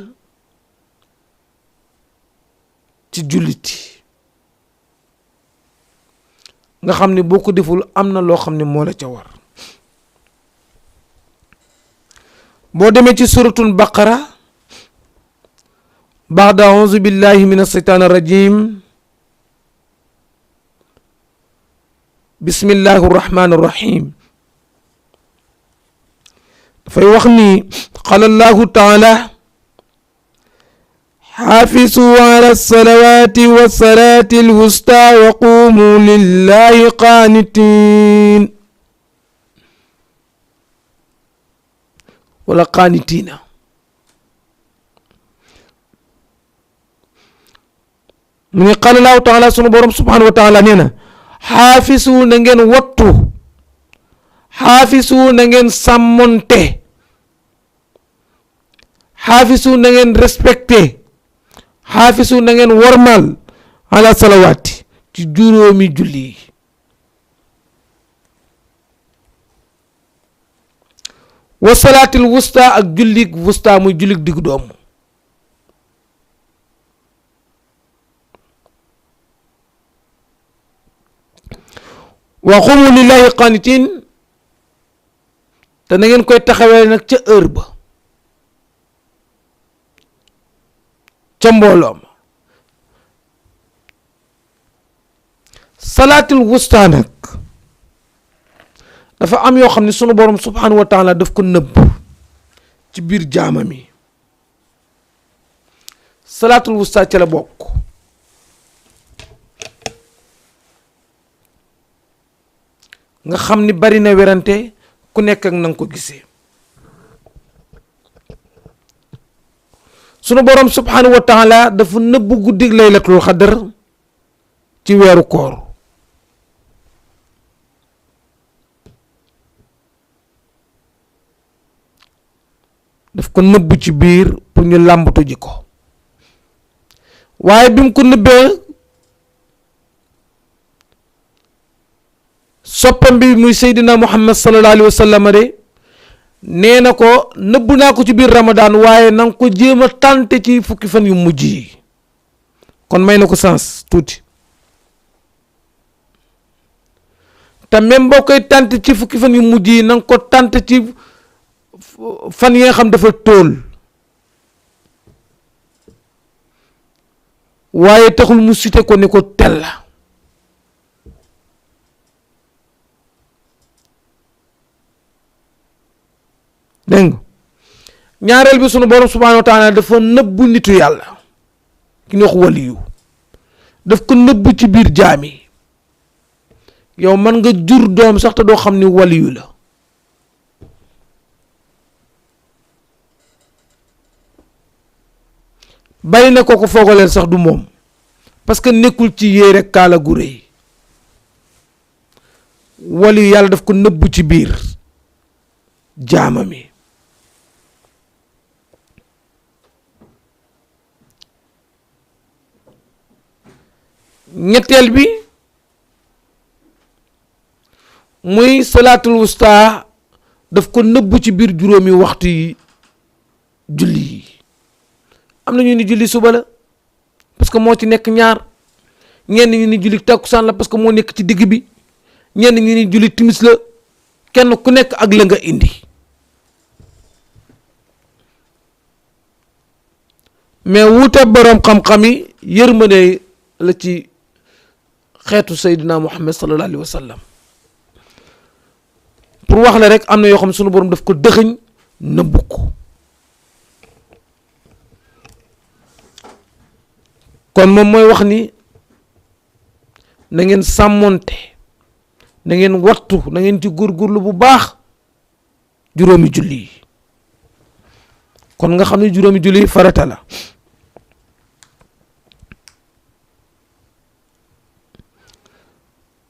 ci julliti nga xam ne boo ko deful am na loo xam ne moo la ca war boo demee ci suratul baqara baada auzu billahi min asheytaan arrajim bismillahi arrahmani arrahim dafay wax ni qala allahu taala حافظوا على الصلوات والصلاة الوسطى وقوموا لله قانتين ولا قانتين من قال الله تعالى سبحانه وتعالى نينا حافظوا نغن واتو حافظوا نغن سامونتي حافظوا نغن ريسبكتي xaafisu na ngeen warmal ala salawaati ci juróomi julli wa salaatil wusta ak jullig wusta muy jullig diggu doomu wa qumu lillahi qanitin te na ngeen koy taxawee nag ca heure ba ca mbooloom salaatul wusta nag dafa am yoo xam ne sunu borom subhanahu wa taala daf ko nëbb ci biir jaamam yi salaatul wusta ca la bokk nga xam ni bari na werante ku nekk ak na nga ko gisee sunu borom subhanahu wa taala dafa nëbb guddig laylatul xadar ci weeru koor daf ko nëbb ci biir pour ñu làmbatu ji ko waaye bi mu ko nëbbee soppam bi muy Seydina Muhammad sallallahu alayhi wa sallam de nee na ko nëbb naa ko ci biir Ramadan waaye na nga ko jéem a tànte ci fukki fan yu mujj yi kon may na ko sens tuuti te même boo koy tànte ci fukki fan yu mujj yi na nga ko tànte ci fan yi nga xam dafa tóol waaye taxul mu cité ko ni ko tel la dégg nga ñaareel bi sunu borom subhanahu wa taala dafa nëbbu nitu yàlla ki ñu wax waliyu daf ko nëbbu ci biir jaami yow man nga jur doom sax te doo xam ni waliyu la bari na ko ko foogaleel sax du moom parce que nekkul ci yére kaala gu rëy waliyu yàlla daf ko nëbbu ci biir jaamami ñetteel bi muy salaatul wusta daf ko nëbbu ci biir juróomi waxtu yi julli yi am na ñu ni julli suba la parce que moo ci nekk ñaar ñenn ñi ni julli takkusaan la parce que moo nekk ci digg bi ñenn ñi ni julli timis la kenn ku nekk ak la nga indi mais wuute boroom xam-xam yi yërmande la ci xeetu Seydina Muhammad sallallahu alayhi wa sallam pour wax la rek am na yoo xam sunu borom daf ko dëxëñ nëbbu ko kon moom mooy wax ni na ngeen sàmmonte na ngeen wattu na ngeen ci góorgóorlu bu baax juróomi julli yi kon nga xam ne juróomi julli yi farata la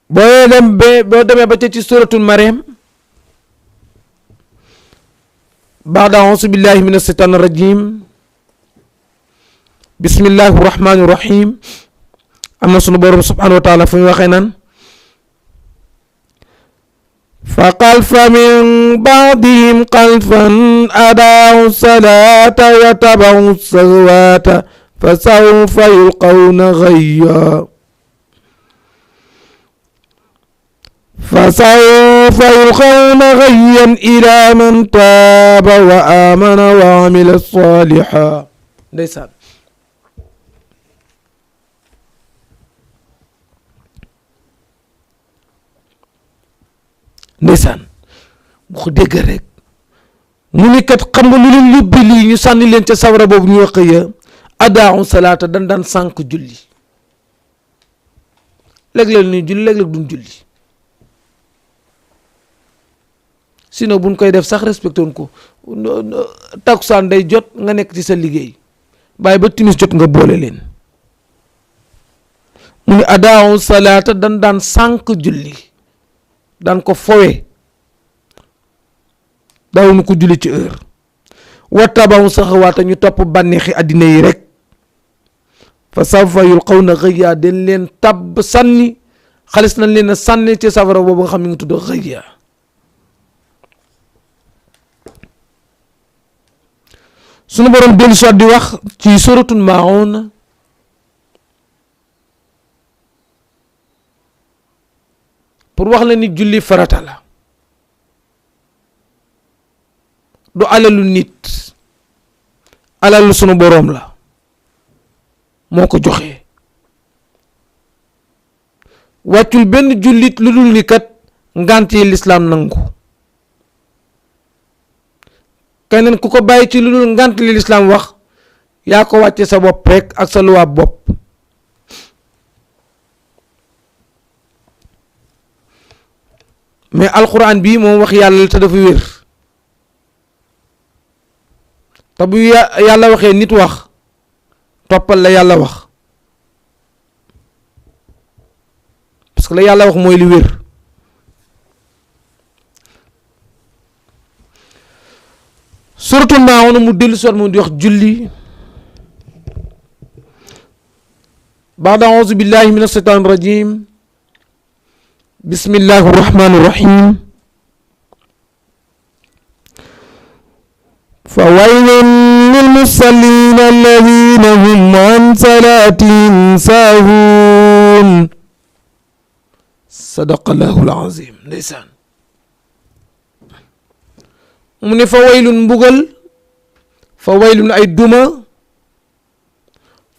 boo demee ba ci suratul Maryam baada auzu billahi min asheytaan rajim bismillahi rahmani rahim am na sunu borom subhanahu wa taala fu ñu waxee naan fa xalfa min baadihim xalfan adaau salata wa tabaau sahwata fa sawfa yulqawna ghayya فسوف يلقون غيا إلى من تاب وآمن وعمل صالحا ndeysaan bu ko dégg rek mu ni kat xam nga lu leen yóbbi lii ñu sànni leen ca sawara boobu ñu wax ya adaau salaata daan sànq julli léeg-léeg ni julli léeg-léeg duñ julli sinon buñ koy def sax respecté woon ko takkusaan day jot nga nekk ci sa liggéey bàyyi ba timis jot nga boole leen mu ni adaawu salaata daan sànq julli daan ko fowe daawuñu ko julli ci heure wattabawu saxawaata ñu topp bànneexi àddina yi rek fa sawfa yulqawna ghayya den leen tabb sànni xalis nañ leen a sànni ci safara boobu nga xam ne nga tudd ghayya sunu borom dellu soit di wax ci suratul Maa'un pour wax la ni julli farata la du alalu nit alalu sunu borom la moo ko joxe wàccul benn jullit lu dul ni kat ngant yi lislaam nangu keneen ku ko bàyyi ci lu dul ngant li lislaam wax yaa ko wàcce sa bopp rek ak sa luwaab bopp mais alxuraan bii moom wax yàlla te dafa wér te bu yàlla waxee nit wax toppal la yàlla wax parce que la yàlla wax mooy li wér suratul Maa'un mu dellu soit mu di wax julli baada auzu billahi min asheytaan rajim bismillahi rahmani rahim fa waylun lil musallin alladina hum an salatihim saahuun sadaqallahu alazim ndeysaan mu ne fa waylun mbugal fa waylun ay duma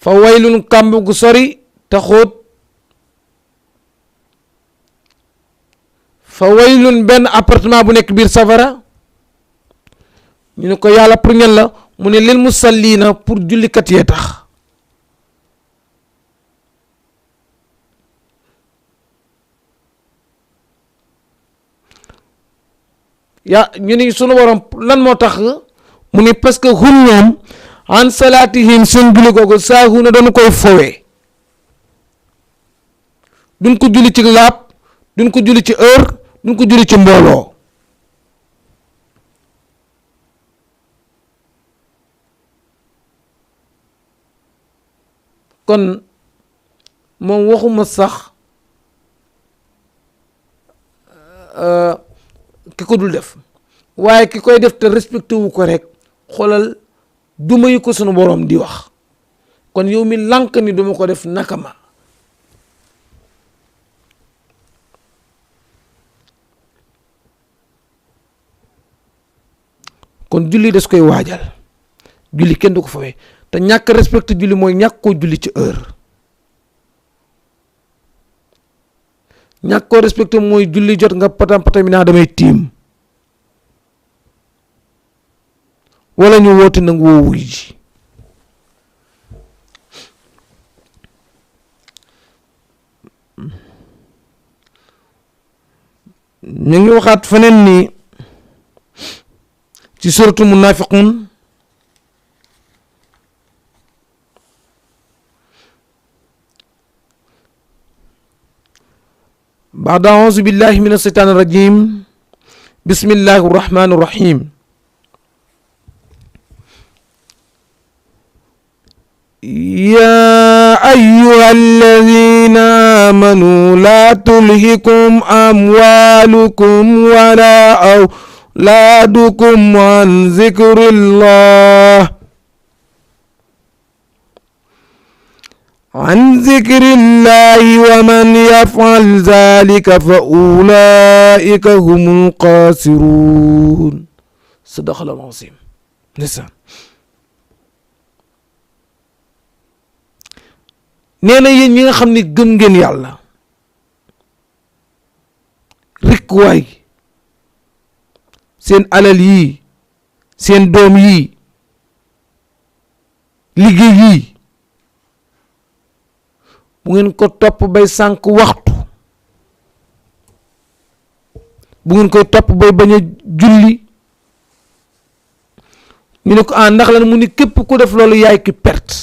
fa waylun kàmb gu sori te xóot fa waylun benn appartement bu nekk biir safara ñu ne ko yàlla pour ñan la mu ne lil musallina pour jullikat yee tax yaa ñu ne sunu borom lan moo tax mu ne parce que hum ñoom an salaatihim seen julli googu saahuna doon koy fowee duñ ko julli ci laab duñ ko julli ci heure duñ ko julli ci mbooloo kon moom waxuma sax ki ko dul def waaye ki koy def te respecté wu ko rek xoolal duma yi ko sunu boroom di wax kon yow mi lànk ni duma ko def naka ma kon julli des koy waajal julli kenn du ko fawee te ñàkk respecté julli mooy ñàkk koo julli ci heure ñàkk koo respecté mooy julli jot nga patam patami naa damay tiim wala ñu woote nag woo wuy ji ñu ngi waxaat feneen ni ci suratu munafiqun بعد أعوذ بالله من الشيطان الرجيم بسم الله الرحمن الرحيم يا أيها الذين آمنوا لا تلهكم أموالكم ولا أولادكم عن ذكر الله ومن يفعل ذلك فأولئك هم الخاسرون صدق الله العظيم ndeysaan nee na yéen ñi nga xam ne gëm ngeen yàlla rek waay seen alal yii seen doom yii liggéey yii bu ngeen ko topp bay sànq waxtu bu ngeen koy topp bay bañ a julli ñu ne ko ndax lan mu ni képp ku def loolu yaay ki perte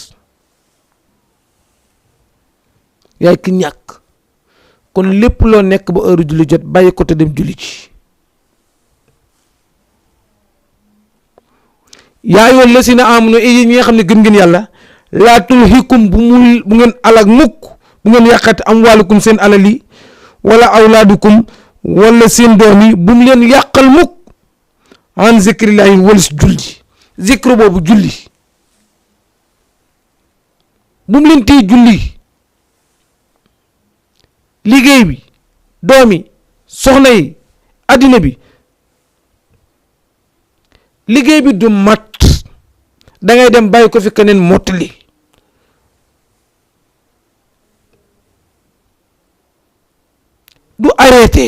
yaay ki ñàkk kon lépp loo nekk ba heure julli jot bàyyi ko te dem julli ci yaa ayyuhal lazina aamanu yéen ñi nga xam ne gëm ngeen yàlla laa tulhikum bu ngeen alak mukk bu ngeen yàqate amwaalukum seen alal yi wala awlaadukum wala seen doom yi bu mu leen yàqal mukk an zikrillahi wala si julli zikru boobu julli bu mu leen téye julli liggéey bi doom yi soxna yi addina bi liggéey bi du mat da ngay dem bàyyi ko fi keneen mottali du arrêté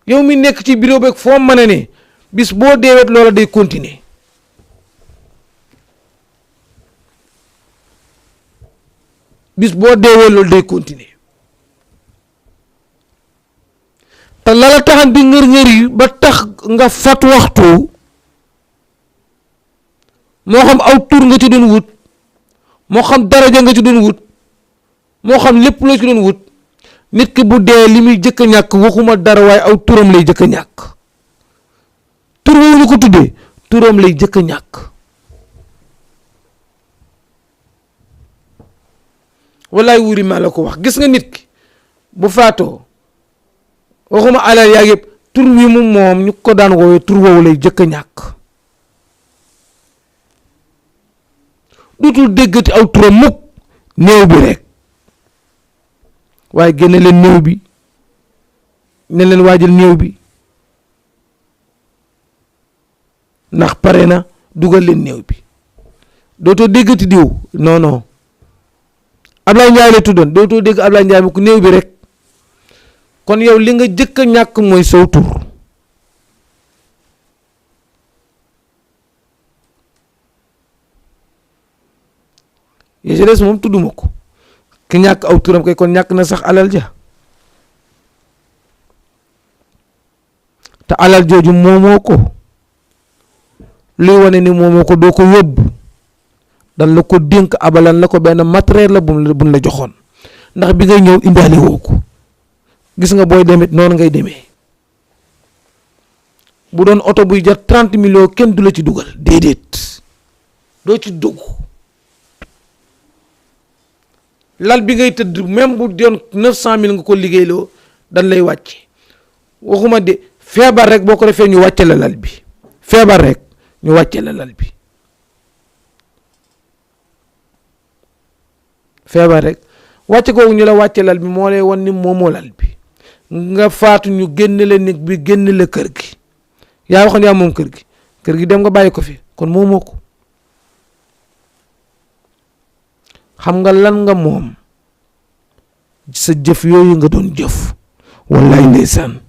yow mi nekk ci bureau beeg foo mën a ne bis boo deewet loola day continuer bis boo deewee loolu day continuer te lala taxan di ngër-ngër yi ba tax nga fat waxtu moo xam aw tur nga ci doon wut moo xam daraja nga ci doon wut moo xam lépp loo ci doon wut nit ki bu dee li muy jëkk a ñàkk waxuma dara waaye aw turam lay jëkk a ñàkk tur woowu ñu ko tuddee turam lay jëkk a ñàkk wallaay wuri maa la ko wax gis nga nit ki bu faatoo waxuma alal yaa yëpp tur wi mu moom ñu ko daan woowee tur woowu lay jëkk a ñàkk dutul déggati aw turam mukk néew bi rek waaye génne leen néew bi ne leen waajal néew bi ndax pare na dugal leen néew bi dootoo déggati diw non non Ablaye Ndiaye la tuddoon dootoo dégg Ablaye Ndiaye mu ko néew bi rek kon yow li nga jëkk a ñàkk mooy saw tur yi ci des moom tudduma ko ki ñàkk aw turam kay kon ñàkk na sax alal ja te alal jooju moomoo ko luy wane ni moomoo ko doo ko yóbbu dan la ko dénk abalan la ko benn matériel la buñ la joxoon ndax bi ngay ñëw indaale woo ko gis nga booy demit noonu ngay demee bu doon oto buy jar 30 millions kenn du la ci dugal déedéet doo ci dugg lal bi ngay tëdd même bu doon 900 000 nga ko liggéeyloo dañ lay wàcce waxuma de feebar rek boo ko defee ñu wàcce la lal bi feebar rek ñu wàcce la lal bi feebar rek wàcce googu ñu la wàcce lal bi moo lay wan ni moomoo lal bi nga faatu ñu génn la néeg bi génn la kër gi yaa waxoon yaa moom kër gi dem nga bàyyi ko fi kon moomoo ko xam nga lan nga moom sa jëf yooyu nga doon jëf wallaay ndeysaan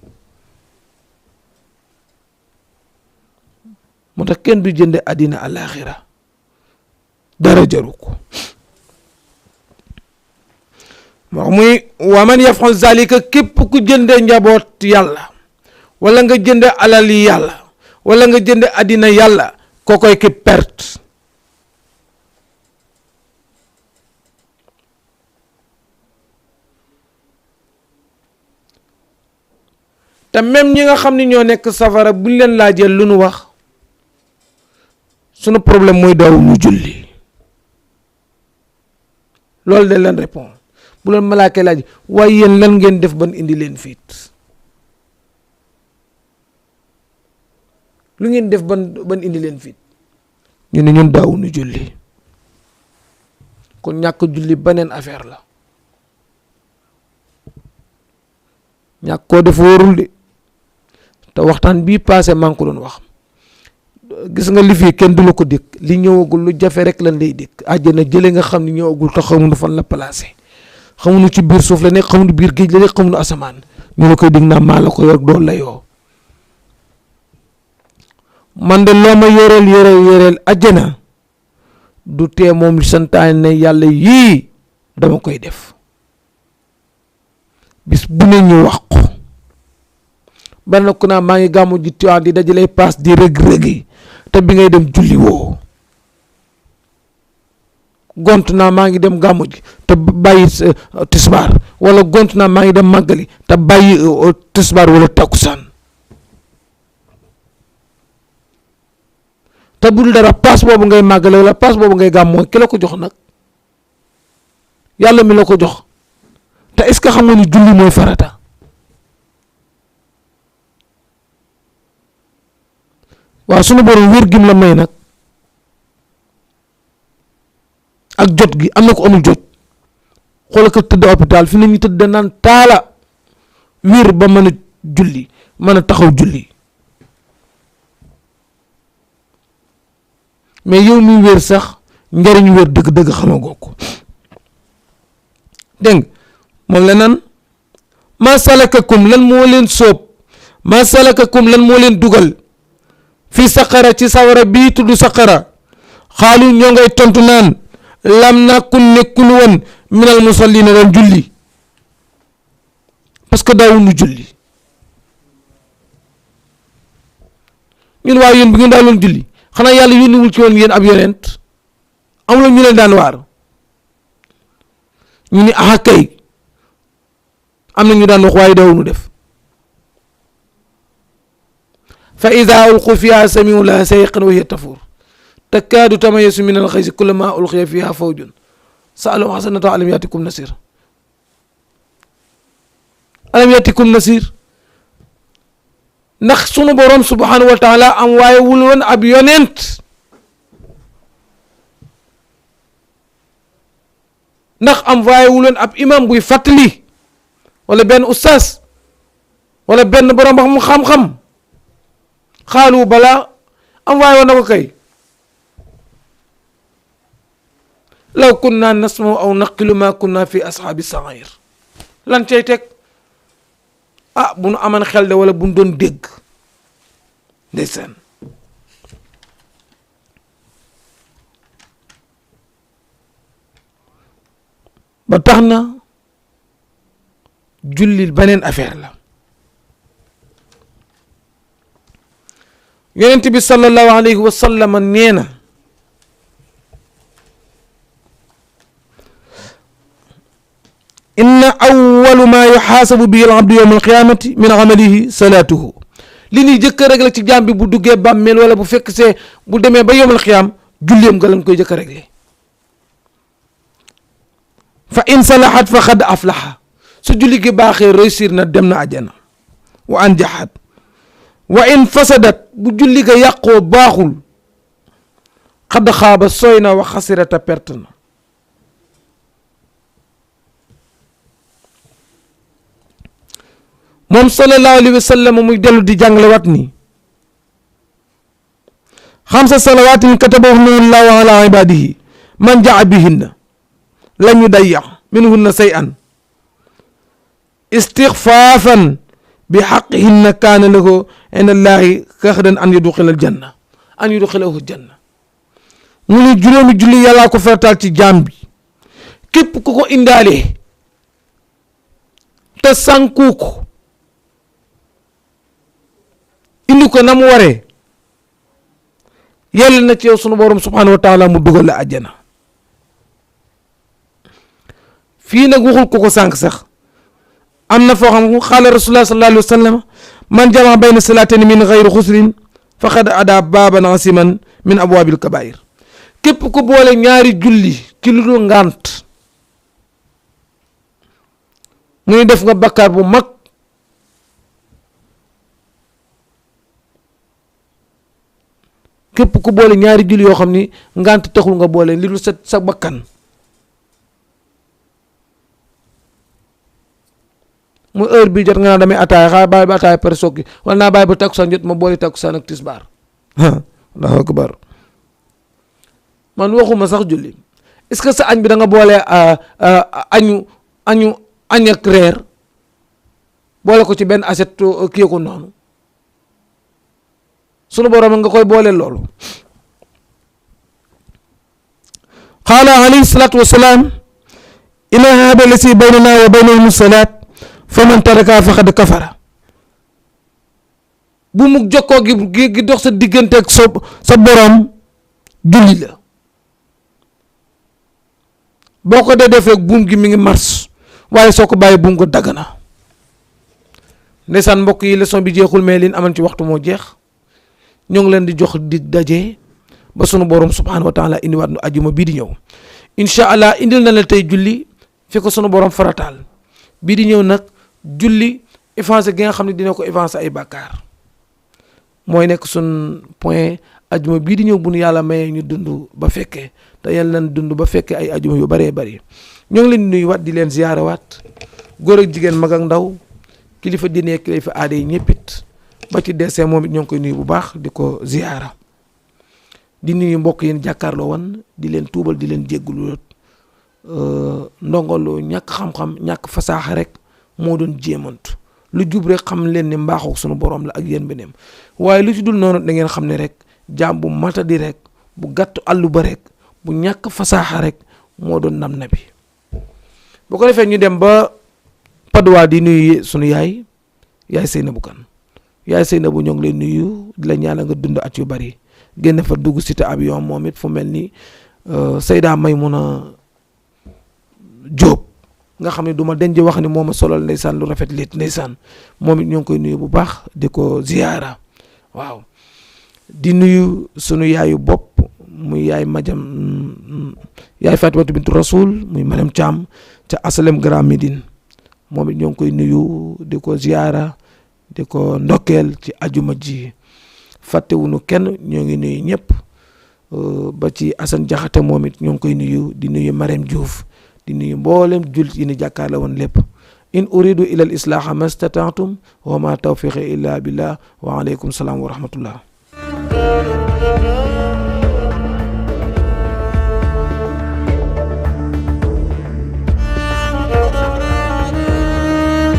moo tax kenn du jënde àddina alaaxira dara jaru ko moo muy wa man yafal zalika képp ku jënde njaboot yàlla wala nga jënde alal yi yàlla wala nga jënde àddina yàlla kookoy ki perte. te même ñi nga xam ne ñoo nekk safara buñ leen laajee lu nu wax sunu problème mooy daaw ñu julli loolu de leen répond bu leen malaaka laaj waaye yéen lan ngeen def ban indi leen fiit lu ngeen def ban indi leen fiit ñu ne ñun daaw ñu julli kon ñàkk julli beneen affaire la ñàkk koo def wóorul de te waxtaan bii passé maa ngi ko doon wax gis nga li fii kenn du la ko dikk li ñëwagul lu jafe rek lan lay dikk àjjana jële nga xam ne ñëwagul te xamuñu fan la placé xamuñu ci biir suuf la nekk xamuñu biir géej la nekk xamuñu asamaan ñu la koy dig naa maa la ko yor dool la yoo man de loo ma yoreel àjjana du tee moom santaane ne yàlla yii dama koy def bis bu ne ñu wax ko bari ku naa maa ngi gàmmu ji Tiwaawan di dajale paas di rëg-rëgi te bi ngay dem julli woo gont naa maa ngi dem gàmmu ji te bàyyi tisbaar wala gont naa maa ngi dem màggali te bàyyi tisbaar wala takkusaan te bul dara paas boobu ngay màggale wala paas boobu ngay gàmmoo ki la ko jox nag yàlla mi la ko jox te est-ce que xam nga ni julli mooy farata waaw sunu borom wér gim la may nag ak jot gi am na ko amul jot xoolal ko tëdd hôpital fi nañu tëdd naan taala wér ba mën a julli mën a taxaw julli mais yow mi wér sax njariñ wér dëgg-dëgg xamagoo ko dégg moom la nan ma salakakum lan moo leen sóob ma salakakum lan moo leen dugal fii saqara ci sawara bii tudd saqara xaalu ñoo ngay tontu naan lam nakun nekkul woon minal musallina doon julli parce que daawuñu julli ñun waaye yéen bi ngeen daa loon julli xanaa yàlla yónniwul ci woon yéen ab yonent amul ñu leen daan waar ñu ni aha kay am na ñu daan wax waaye daawuñu def fa ida ulqu fiha samiu laha sayqan wa hiya tafuur takaadu tamayasu min alxaysi kullama ulqiya fiha fawjun saalum xasanata alam yatikum nasir ndax sunu borom subhanahu wa taala am waaye wul woon ab yonent ndax am waaye wul woon ab imam buy fàttali wala benn ustaas wala benn borom ba mu xam-xam xaalu balaa am waaye woon na ko kay law kunna nasma'u aw naqilu ma kunna fi ashaabi sa'iir lan cay teg bu nu aman xel de wala bu nu doon dégg ndeysaan ba tax na julli beneen affaire la yonent bi sallallahu alayhi wa sallam nee na inna awwalu ma yuxaasabu bihi al-abdu yawma al-qiyaamati min amalihi salaatuhu li ñuy jëkk a réglé ci jaam bi bu duggee bàmmeel wala bu fekk see bu demee ba yawmal qiyaam julleem nga lañ koy jëkk a réglé fa in salahat fa xad aflaha su julli gi baaxee réussir na dem na àjjana wa anjaxat wa in fasadat bu julli ga yàqoo baaxul xad xaaba sooy na wa xasirata perte na moom sallallahu alayhi wa sallam muy dellu di jàngale wat ni xamsa salawaatin katabahunna Allahu ala ibadihi man jaa bihinna lam yudayya minhunna shay'an istixfaafan bi xaqihinna kaana lahu inda Allahi kaxdan an yudxila aljanna an yudxilahu janna mu ni juróomi julli yàllaa ko farataal ci jaam bi képp ku ko indaalee te sànku ko indi ko na mu waree yàlla na ci yow sunu borom subhanahu wa taala mu dugal la àjjana. fii nag waxul ko ko sànq sax am na foo xam xaala rasulullah sallallahu alayhi wa sallam man jamaa bayna salaatayni min gayri xusrin faqad ada baaban asiman min abwaabil kabair. képp ku boole ñaari julli ci lu dul ngànt muy def nga bakkaar bu mag. képp ku boole ñaari julli yoo xam ni ngànt taxul nga boole li dul sa bakkan mu heure bi jot nga naa damay ataaya xaa bàyyi ba ataaya pare sokki wala naa bàyyi ba takkusaan jot ma boole takkusaan ak tisbaar Allahu akbar. man waxuma sax julli est-ce que sa añ bi da nga boole añ ak reer boole ko ci benn assiette kii ko noonu sunu borom nga koy boole loolu. qaala alayhi salaatu wa salaam inna haada lasi baynana wa baynahum salaat fa man taraka faqad kafara. bu mu jokkoo gi dox sa diggante ak sa borom julli la. boo ko dee defee buum gi mi ngi mars waaye soo ko bàyyi buum ko dagg na. ndeysaan mbokk yi leçon bi jeexul mais liñ aman ci waxtu moo jeex. ñoo ngi leen di jox dig daje ba sunu borom subhanahu wa taala indiwaat nu ajuma bii di ñëw incha allah indil na la tey julli fi ko sunu borom farataal bii di ñëw nag julli effacé gi nga xam ne dina ko effacé ay bàkkaar mooy nekk sun point ajuma bii di ñëw bu nu yàlla mayee ñu dund ba fekkee te yàlla nañ dund ba fekkee ay ajuma yu bëree bëri ñoo ngi leen di nuyu waat di leen ziyaara waat góor ak jigéen mag ak ndaw kilifa diine kilifa aada yi ñëppit ba ci dese moom it ñoo ngi koy nuyu bu baax di ko ziyaara di nuyu mbokk yéen jàkkaarloo woon di leen tuubal di leen jéggulu ndongolo ñàkk xam-xam ñàkk fasaaxa rek moo doon jéemantu lu jub rek xam leen ne mbaaxu sunu borom la ak yéen beneem waaye lu ci dul noonu da ngeen xam ne rek jaam bu matadi rek bu gàtt àllu ba rek bu ñàkk fasaaxa rek moo doon nam na bi bu ko defee ñu dem ba Padois di nuyu sunu yaay Seynabou Kane yaay Seynabou ñoo ngi lay nuyu di la ñaanal nga dund at yu bari génn fa dugg cité avion moom it fu mel ni Seyda Maymuna Jóob nga xam ne du ma denc wax ni moom a solal ndeysaan lu rafet lit ndeysaan moom it ñoo ngi koy nuyu bu baax di ko ziyaara waaw di nuyu sunu yaayu bopp muy yaay yaay Fatimatu bintu Rasul muy madame Thiam ca Asalem Grand Médine moom it ñoo ngi koy nuyu di ko ziyaara di ko ndokkeel ci ajuma ji fàttewuñu kenn ñoo ngi nuyu ñëpp ba ci Assane Diakhaté moom it ñoo ngi koy nuyu di nuyu Marème Diouf di nuyu mboolem jullit yi ni jàkkaarloo woon lépp in uridu ila al islaha mastata'tum wa ma tawfiqi illa billah wa alaykum salaam wa rahmatullah